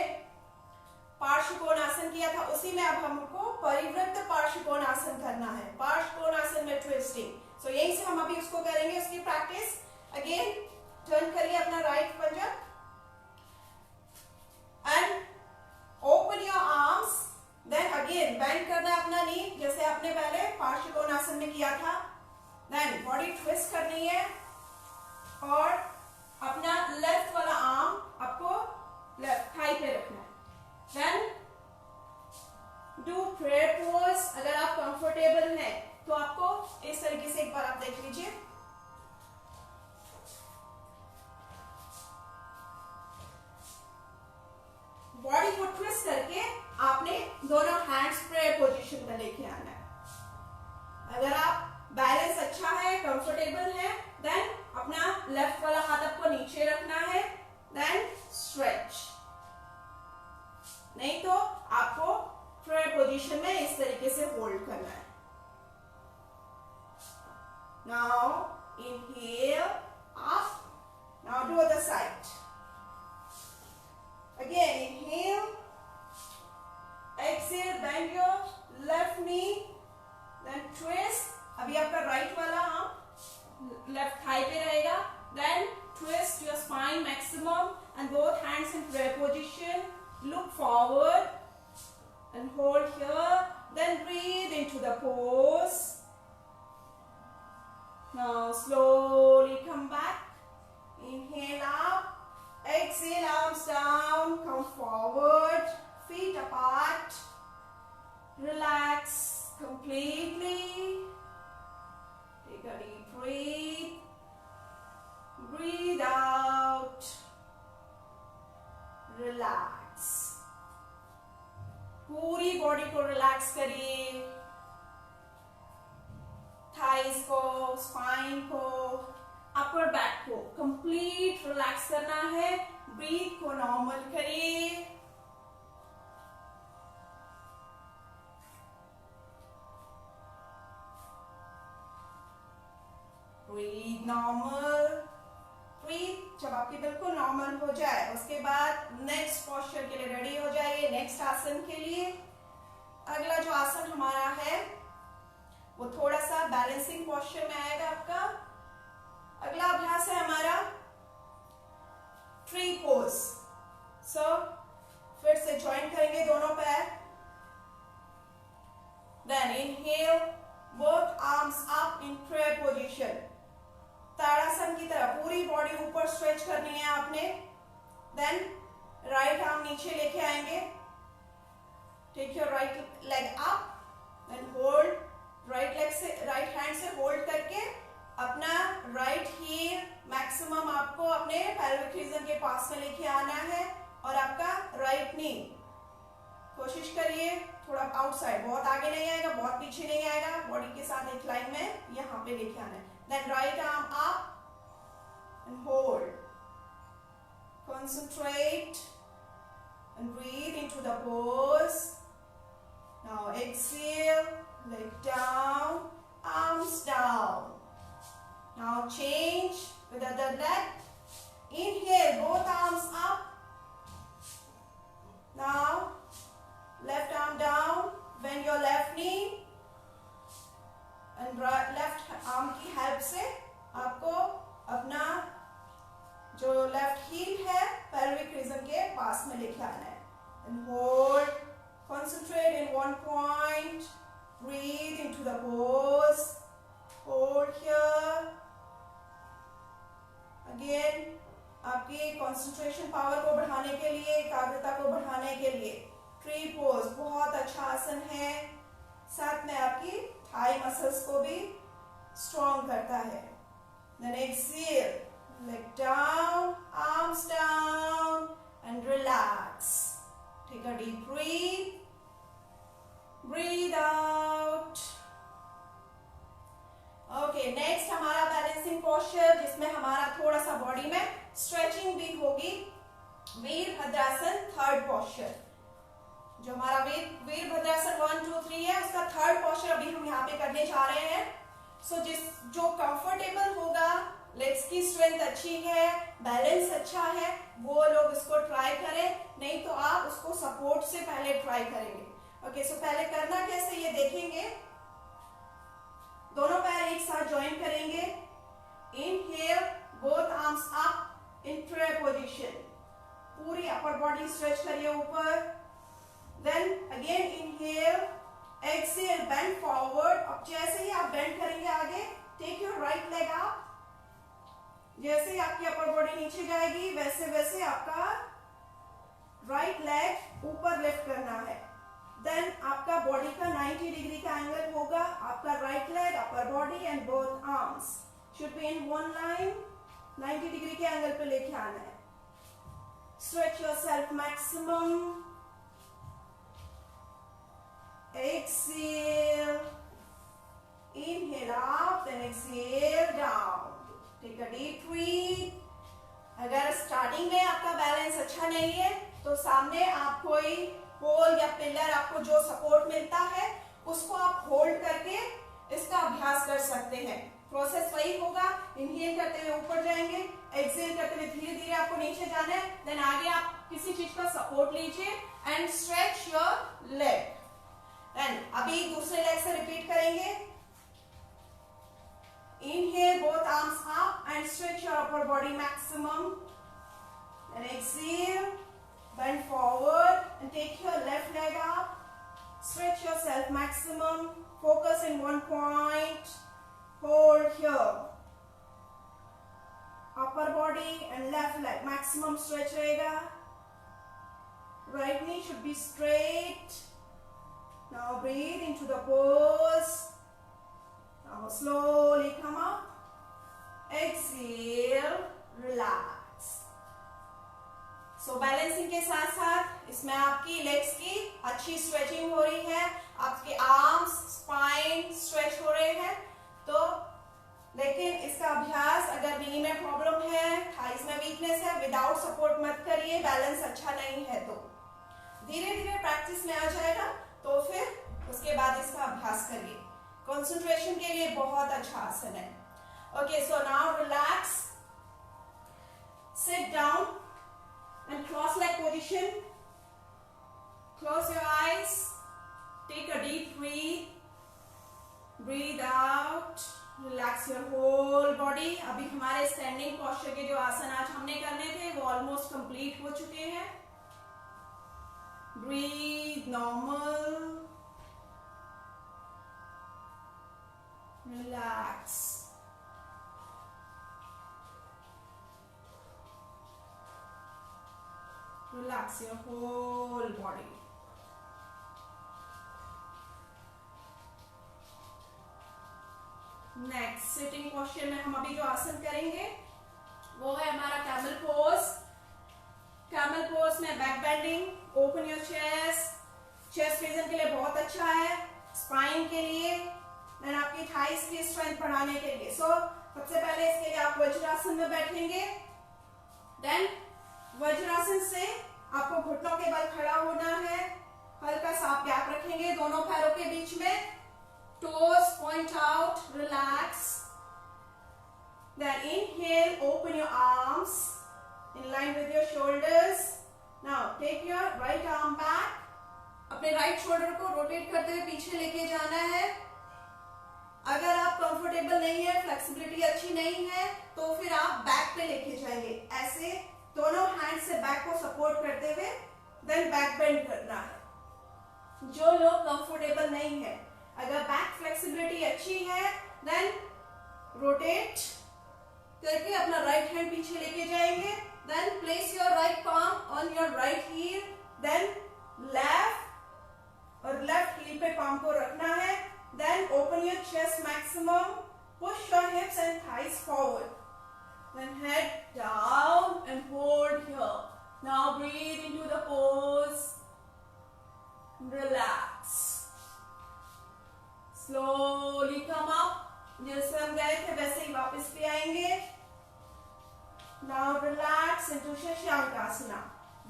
पार्श्वकोणासन किया था उसी में अब हमको परिवृत्त पार्श्वकोणासन करना है. पार्श्वकोणासन में ट्विस्टिंग. सो यहीं से हम अभी उसको करेंगे, उसकी प्रैक्टिस. अगेन टर्न करिए अपना राइट पंजा. Open your arms, then again bend करना है अपना नी, जैसे आपने पहले पार्श्वकोणासन में किया था। देन बॉडी ट्विस्ट करनी है और अपना लेफ्ट वाला आर्म आपको लेफ्ट थाई पे रखना है। Then do prayer pose. अगर आप कंफर्टेबल हैं तो आपको इस तरीके से एक बार आप देख लीजिए। बॉडी को ट्विस्ट करके आपने दोनों हैंड्स प्रेयर पोजीशन में लेके आना है। अगर आप बैलेंस अच्छा है, कंफर्टेबल है, देन अपना लेफ्ट वाला हाथ आपको नीचे रखना है, देन स्ट्रेच। नहीं तो आपको प्रेयर पोजीशन में इस तरीके से होल्ड करना है। Now inhale up, now do other side. Again, inhale, exhale, bend your left knee, then twist. अभी आपका राइट वाला आर्म लेफ्ट थाई पे रहेगा, then twist your spine maximum and both hands in prayer position. Look forward and hold here, then breathe into the pose. Now slowly come back, inhale up. Exhale, arms down, come forward, feet apart, relax completely, take a deep breath, breathe out, relax, पूरी बॉडी को रिलैक्स करिए, थाइस को, स्पाइन को, अपर बैक को कंप्लीट रिलैक्स करना है। ब्रीथ को नॉर्मल करिए। Breathe normal. ब्रीथ जब आपकी बिल्कुल नॉर्मल हो जाए उसके बाद नेक्स्ट पोस्चर के लिए रेडी हो जाइए, नेक्स्ट आसन के लिए। अगला जो आसन हमारा है वो थोड़ा सा बैलेंसिंग पोस्चर में आएगा आपका। अगला अभ्यास है हमारा ट्री पोज। सो फिर से ज्वाइन करेंगे दोनों पैर, then inhale, both arms up in prayer position. Tadasana की तरह पूरी बॉडी ऊपर स्ट्रेच करनी है आपने। देन राइट आर्म नीचे लेके आएंगे, take your right leg up, then hold right leg से, राइट हैंड से होल्ड करके अपना राइट हील मैक्सिमम आपको अपने पेल्विक रीजन के पास में लेके आना है और आपका राइट नी कोशिश करिए थोड़ा आउटसाइड, बहुत आगे नहीं आएगा, बहुत पीछे नहीं आएगा, बॉडी के साथ एक लाइन में यहाँ पे लेके आना है। Then right arm up and hold, concentrate and breathe into the pose. Now exhale, leg down, arms down. Now change with the other leg. Inhale, both arms up. Now left arm down, bend your left knee and left arm की हेल्प से आपको अपना जो लेफ्ट हील है पेल्विक रीजन के पास में लेके आना है। And hold, concentrate in one point, breathe into the pose, hold here. Again आपकी कंसंट्रेशन पावर को बढ़ाने के लिए, एकाग्रता को बढ़ाने के लिए ट्री पोज बहुत अच्छा आसन है, साथ में आपकी थाई मसल्स को भी स्ट्रॉन्ग करता है। Then exhale, leg down, arms down and relax, take a deep breath, breathe out. Okay, next हमारा बैलेंसिंग पोस्चर जिसमें हमारा थोड़ा सा बॉडी में स्ट्रेचिंग भी होगी। वीरभद्रासन थर्ड पोस्चर, जो हमारा वीरभद्रासन 1 2 3 है उसका थर्ड पोस्चर अभी हम यहाँ पे करने जा रहे हैं। सो जो कंफर्टेबल होगा, लेग्स की स्ट्रेंथ अच्छी है, बैलेंस अच्छा है, वो लोग इसको ट्राई करें, नहीं तो आप उसको सपोर्ट से पहले ट्राई करेंगे। ओके, सो पहले करना कैसे ये देखेंगे। दोनों पैर एक साथ ज्वाइन करेंगे। Inhale, both arms up in prayer position, पूरी अपर बॉडी स्ट्रेच करिए ऊपर। Then again inhale, exhale, bend forward. अब जैसे ही आप bend करेंगे आगे, take your right leg up. जैसे ही आपकी अपर बॉडी नीचे जाएगी वैसे वैसे आपका राइट लेग ऊपर लिफ्ट करना है. देन आपका बॉडी का 90 डिग्री का एंगल होगा. आपका right leg, upper body and both arms should be in one line. 90 degree के एंगल पे लेके आना है. Stretch yourself maximum. Exhale, inhale up, then exhale down. Take a deep breath. अगर स्टार्टिंग में आपका बैलेंस अच्छा नहीं है तो सामने आप कोई पोल या पिलर, आपको जो सपोर्ट मिलता है उसको आप होल्ड करके इसका अभ्यास कर सकते हैं. प्रोसेस वही होगा. इनहेल करते हुए ऊपर जाएंगे, एक्सहेल करते हुए धीरे धीरे आपको नीचे जाना है. देन आगे आप किसी चीज का सपोर्ट लीजिए and stretch your leg. And अभी दूसरे लेग से रिपीट करेंगे. Inhale, both arms up and stretch your upper body maximum. Then exhale, bend forward and take your left leg up. Stretch yourself maximum. Focus in one point. Hold here. Upper body and left leg maximum stretch रहेगा. Right knee should be straight. Now breathe into the pose. Now slowly come up. Exhale, relax. So balancing के साथ साथ इसमें आपकी लेग्स की अच्छी स्ट्रेचिंग हो रही है. आपके आर्म्स, स्पाइन स्ट्रेच हो रहे हैं. तो लेकिन इसका अभ्यास अगर नी में प्रॉब्लम है, थाइस में वीकनेस है, विदाउट सपोर्ट मत करिए. बैलेंस अच्छा नहीं है तो धीरे धीरे प्रैक्टिस में आ जाएगा. तो फिर उसके बाद इसका अभ्यास करिए. कंसंट्रेशन के लिए बहुत अच्छा आसन है. Okay, so now relax. Sit down and cross leg position. Close your eyes. Take a deep breath. Breathe out. Relax your whole body. अभी हमारे स्टैंडिंग पोस्चर के जो आसन आज हमने करने थे वो ऑलमोस्ट कंप्लीट हो चुके हैं. Breathe normal. Relax. Relax your whole body. Next sitting posture में हम अभी जो आसन करेंगे वो है हमारा कैमल पोज. कैमल पोज में back bending, open your chest. Chest region के लिए बहुत अच्छा है, स्पाइन के लिए, देन आपकी थाइस की स्ट्रेंथ बढ़ाने के लिए. सो सबसे पहले इसके लिए आप वज्रासन में बैठेंगे. देन वज्रासन से आपको घुटनों के बल खड़ा होना है. हल्का सा आप गैप रखेंगे दोनों पैरों के बीच में. Toes point out, relax. Then inhale, open your arms in line with your shoulders. Now take your right arm back. अपने राइट शोल्डर को रोटेट करते हुए पीछे लेके जाना है. अगर आप कंफर्टेबल नहीं है, फ्लेक्सिबिलिटी अच्छी नहीं है, तो फिर आप बैक पे लेके जाएंगे. ऐसे दोनों हैंड से बैक को सपोर्ट करते हुए देन बैक बेंड करना है. जो लोग कंफर्टेबल नहीं है, अगर बैक फ्लेक्सिबिलिटी अच्छी है, देन रोटेट करके अपना राइट हैंड पीछे लेके जाएंगे. Then place your right palm on your right heel. Then left और लेफ्ट हील पे पाम को रखना है. Then open your chest maximum. Push your hips and thighs forward. Then head down and hold here. Now breathe into the pose. Relax. Slowly come up. जैसे हम गए थे वैसे ही वापस भी आएंगे. Now relax into Shashankasana.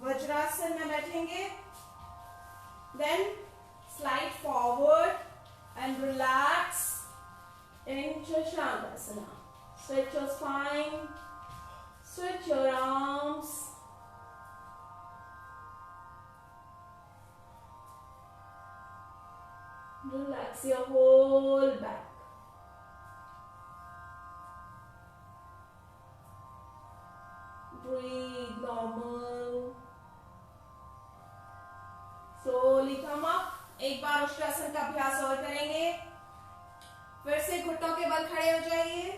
Vajrasana में बैठेंगे. Then slide forward and relax in Shashankasana. Stretch your spine, stretch your arms. Relax your whole back. Breathe normal. Slowly एक बार उष्ट्रासन का अभ्यास और करेंगे। फिर से घुटनों के बल खड़े हो जाइए,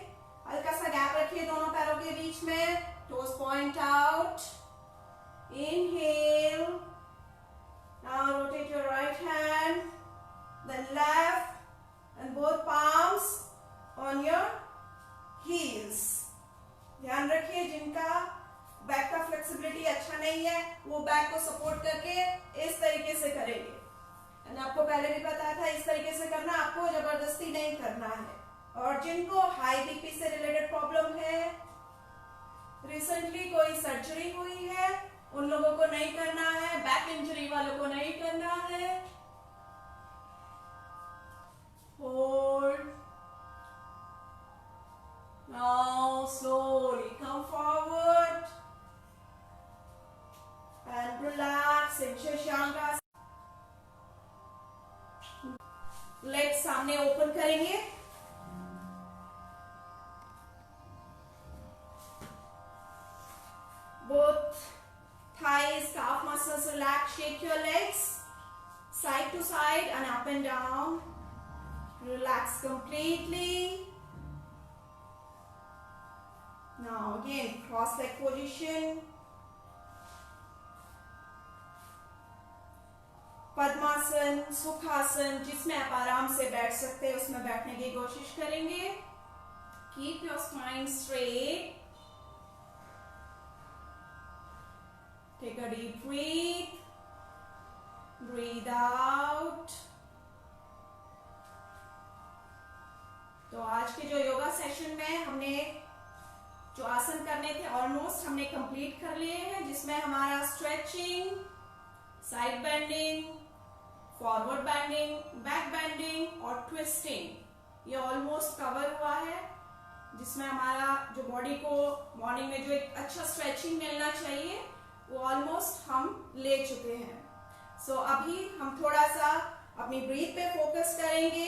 हल्का सा गैप रखिए दोनों पैरों के बीच में, toes point out, inhale, now rotate your right hand, then left and both palms on your heels. ध्यान रखिए जिनका बैक का फ्लेक्सिबिलिटी अच्छा नहीं है वो बैक को सपोर्ट करके इस तरीके से करेंगे। एंड आपको पहले भी पता था इस तरीके से करना, आपको जबरदस्ती नहीं करना है। और जिनको हाई बीपी से रिलेटेड प्रॉब्लम है, रिसेंटली कोई सर्जरी हुई है, उन लोगों को नहीं करना है, बैक इंजरी वालों को नहीं करना है। Hold, now slowly come forward and relax in Shashank. Leg सामने ओपन करेंगे, both thighs, calf muscles relax, shake your legs side to side and up and down, relax completely. Now again cross leg position, पद्मासन, सुखासन, जिसमें आप आराम से बैठ सकते हैं उसमें बैठने की कोशिश करेंगे। Keep your spine straight. Take a deep breath. Breathe out. तो आज के जो योगा सेशन में हमने जो आसन करने थे ऑलमोस्ट हमने कंप्लीट कर लिए हैं, जिसमें हमारा stretching, side bending, forward bending, back bending और ट्विस्टिंग ये ऑलमोस्ट कवर हुआ है, जिसमें हमारा जो बॉडी को मॉर्निंग में जो एक अच्छा स्ट्रेचिंग मिलना चाहिए वो ऑलमोस्ट हम ले चुके हैं। सो अभी हम थोड़ा सा अपनी ब्रीथ पे फोकस करेंगे,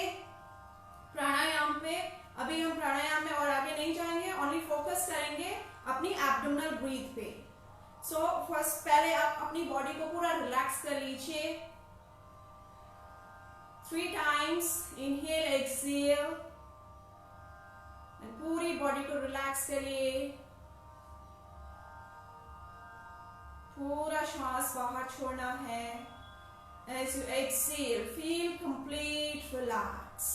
प्राणायाम पे। अभी हम प्राणायाम में और आगे नहीं जाएंगे, ओनली फोकस करेंगे अपनी एब्डोमिनल ब्रीथ पे। सो फर्स्ट पहले आप अपनी बॉडी को पूरा रिलैक्स कर लीजिए। 3 times इनहेल एक्सहेल, पूरी बॉडी को रिलैक्स करिए। पूरा श्वास बाहर छोड़ना है। As you exhale, feel complete relax.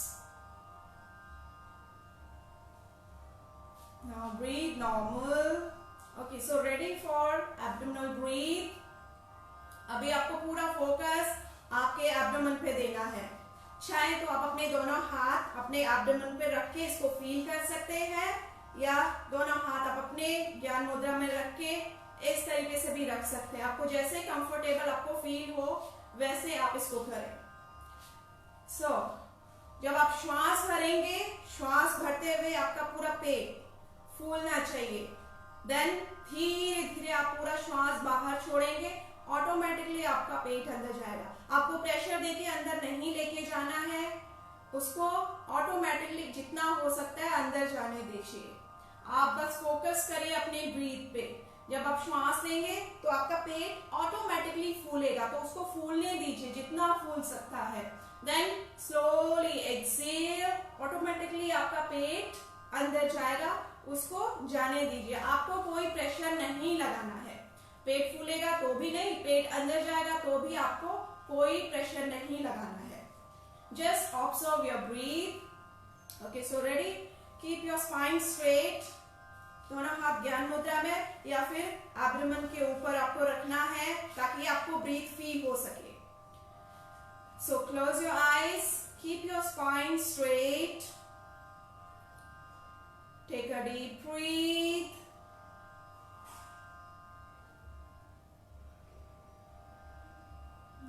Now breathe normal. Okay, so ready for abdominal breathe. अभी आपको पूरा फोकस आपके एब्डोमेन पे देना है। चाहे तो आप अपने दोनों हाथ अपने एब्डोमेन पे रख के इसको फील कर सकते हैं, या दोनों हाथ आप अपने ज्ञान मुद्रा में रख के इस तरीके से भी रख सकते हैं। आपको जैसे कंफर्टेबल आपको फील हो वैसे आप इसको करें। सो जब आप श्वास भरेंगे, श्वास भरते हुए आपका पूरा पेट फूलना चाहिए। देन धीरे धीरे आप पूरा श्वास बाहर छोड़ेंगे, ऑटोमेटिकली आपका पेट अंदर जाएगा। आपको प्रेशर देके अंदर नहीं लेके जाना है, उसको ऑटोमेटिकली जितना हो सकता है अंदर जाने दीजिए। आप बस फोकस करिए अपने ब्रीथ पे। जब आप श्वास लेंगे तो आपका पेट ऑटोमेटिकली फूलेगा, तो उसको फूलने दीजिए जितना फूल सकता है। देन स्लोली एक्सहेल, ऑटोमेटिकली आपका पेट अंदर जाएगा, उसको जाने दीजिए। आपको कोई प्रेशर नहीं लगाना है। पेट फूलेगा तो भी नहीं, पेट अंदर जाएगा तो भी आपको कोई प्रेशर नहीं लगाना है। Just observe your breathe. Okay, so ready, keep your spine straight. दोनों हाथ ज्ञान मुद्रा में या फिर एब्डोमेन के ऊपर आपको रखना है ताकि आपको ब्रीथ फील हो सके। So close your eyes, keep your spine straight, take a deep breath,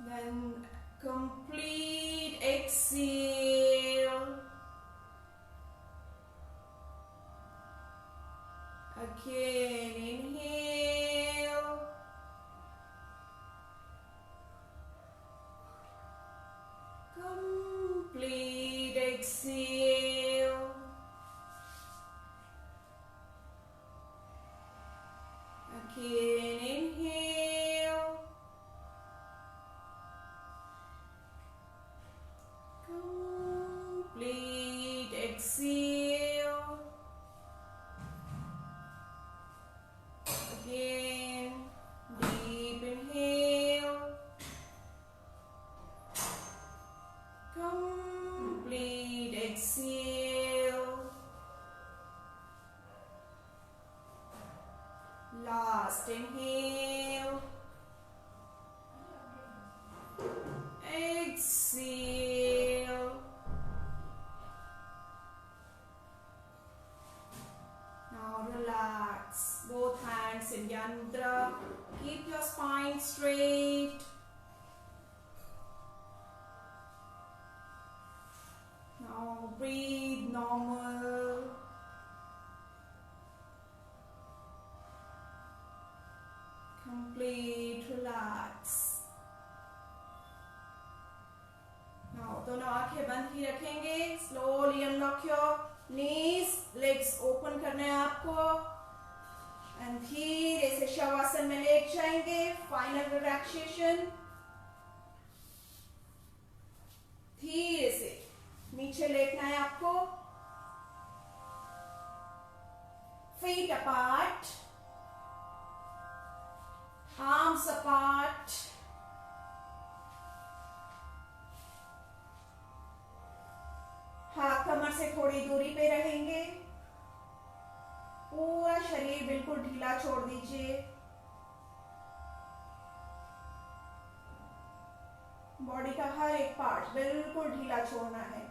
then complete exhale. Again, inhale. Complete exhale. Again, inhale. exhale. Again, deep inhale. Complete exhale. Last inhale. Exhale. Now relax. Both hands in Jnana Mudra. Keep your spine straight. Now breathe normal. Complete relax. Now दोनों आंखें बंद ही रखेंगे. Slowly unlock your knees. Legs open करने हैं आपको. And धीरे से शवासन में लेट जाएंगे. Final relaxation. धीरे से नीचे लेटना है आपको. Feet apart. Arms apart. हाथ कमर से थोड़ी दूरी पे रहेंगे. पूरा शरीर बिल्कुल ढीला छोड़ दीजिए. बॉडी का हर एक पार्ट बिल्कुल ढीला छोड़ना है.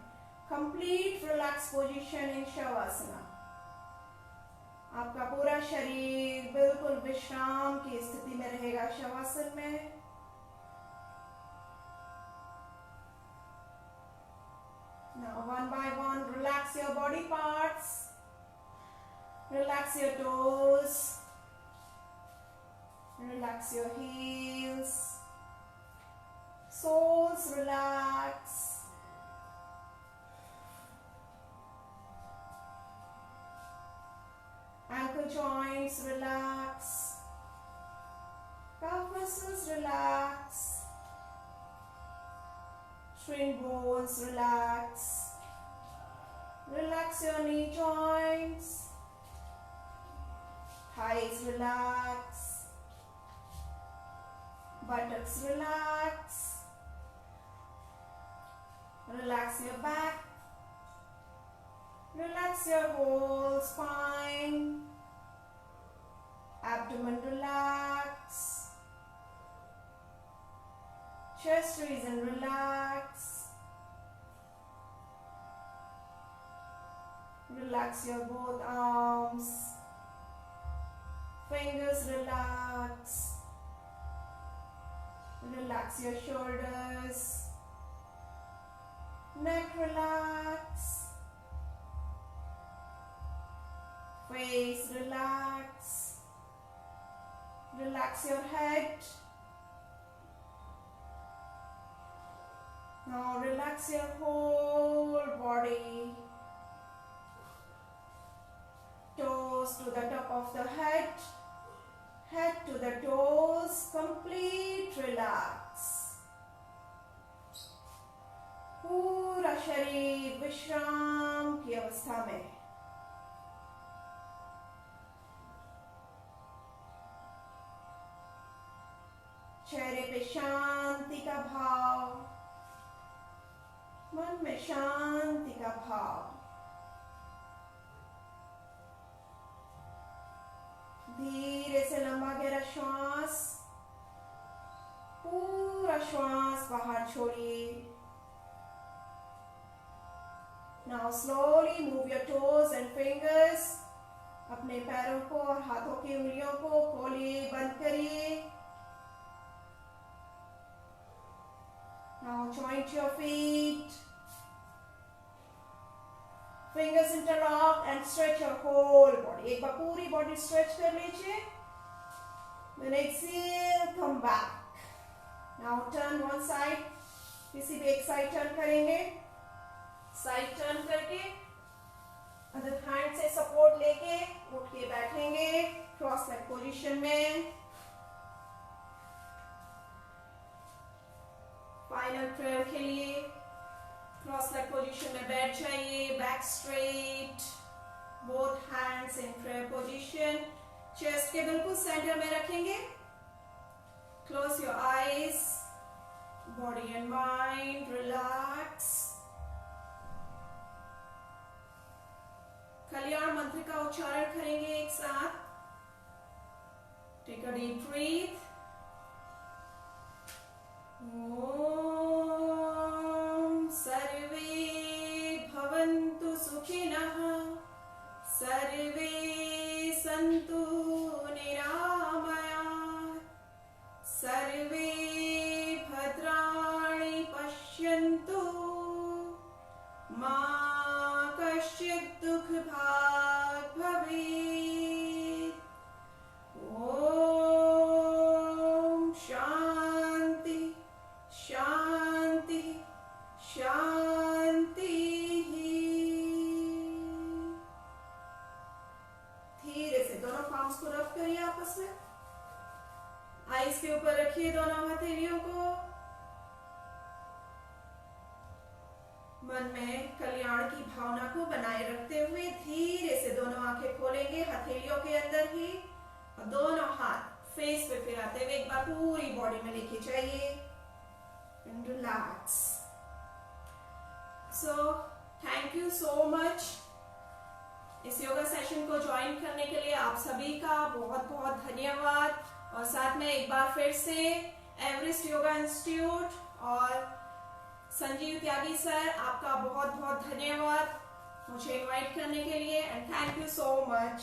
Complete relax position in शवासना. आपका पूरा शरीर बिल्कुल विश्राम की स्थिति में रहेगा शवासन में. Now one by one relax your body parts. Relax your toes. Relax your heels. Soles relax. Ankle joints relax. Calf muscles relax. Shin bones relax. Relax your knee joints. Thighs relax. Buttocks relax. Relax your back. Relax your whole spine. Abdomen relax. Chest region relax. Relax your both arms. Fingers relax. Relax your shoulders. Neck relax. Face relax. Relax your head. Now relax your whole body. Toes to the top of the head. Head to the toes. Complete relax. पूरा शरीर विश्राम की अवस्था में. चेहरे पे शांति का भाव. मन में शांति का भाव. धीरे से लंबा गहरा श्वास. पूरा श्वास बाहर छोड़िए. Now slowly move your toes and fingers. अपने पैरों को और हाथों की उंगलियों को खोलिए, बंद करिए. Now joint your feet. Fingers interlock and stretch your whole body. एक बार पूरी body stretch कर लीजिए. Then exhale, come back. Now turn one side. किसी भी एक साइड टर्न करेंगे. साइड टर्न करके अदर हैंड से सपोर्ट लेके उठ के बैठेंगे क्रॉस लेग पोजीशन में. फाइनल प्रेयर के लिए क्रॉस लेग पोजीशन पोजीशन में बैठ जाइए, back straight, both hands in prayer position, chest के बिल्कुल सेंटर में रखेंगे। Close your eyes, body and mind relax. कल्याण मंत्र का उच्चारण करेंगे एक साथ। Take a deep breath. ओम सर्वे भवन्तु सुखिनः, सर्वे सन्तु निरामयाः, सर्वे भद्राणि पश्यन्तु, मा कश्चित् दुःखभाग् भवेत्। ओम शांति शांति शांति। धीरे से दोनों पाम्स को रब करिए आपस में। आईज के ऊपर रखिए दोनों हथेलियों को। मन में कल्याण की भावना को बनाए रखते हुए धीरे से दोनों आंखें खोलेंगे, हथेलियों के अंदर ही, और दोनों हाथ फेस पे फिराते हुए एक बार पूरी बॉडी में लेके जाइए and relax. So thank you so much इस योगा सेशन को ज्वाइन करने के लिए। आप सभी का बहुत बहुत धन्यवाद। और साथ में एक बार फिर से एवरेस्ट योगा इंस्टीट्यूट और संजीव त्यागी सर, आपका बहुत बहुत धन्यवाद मुझे इनवाइट करने के लिए, and thank you so much.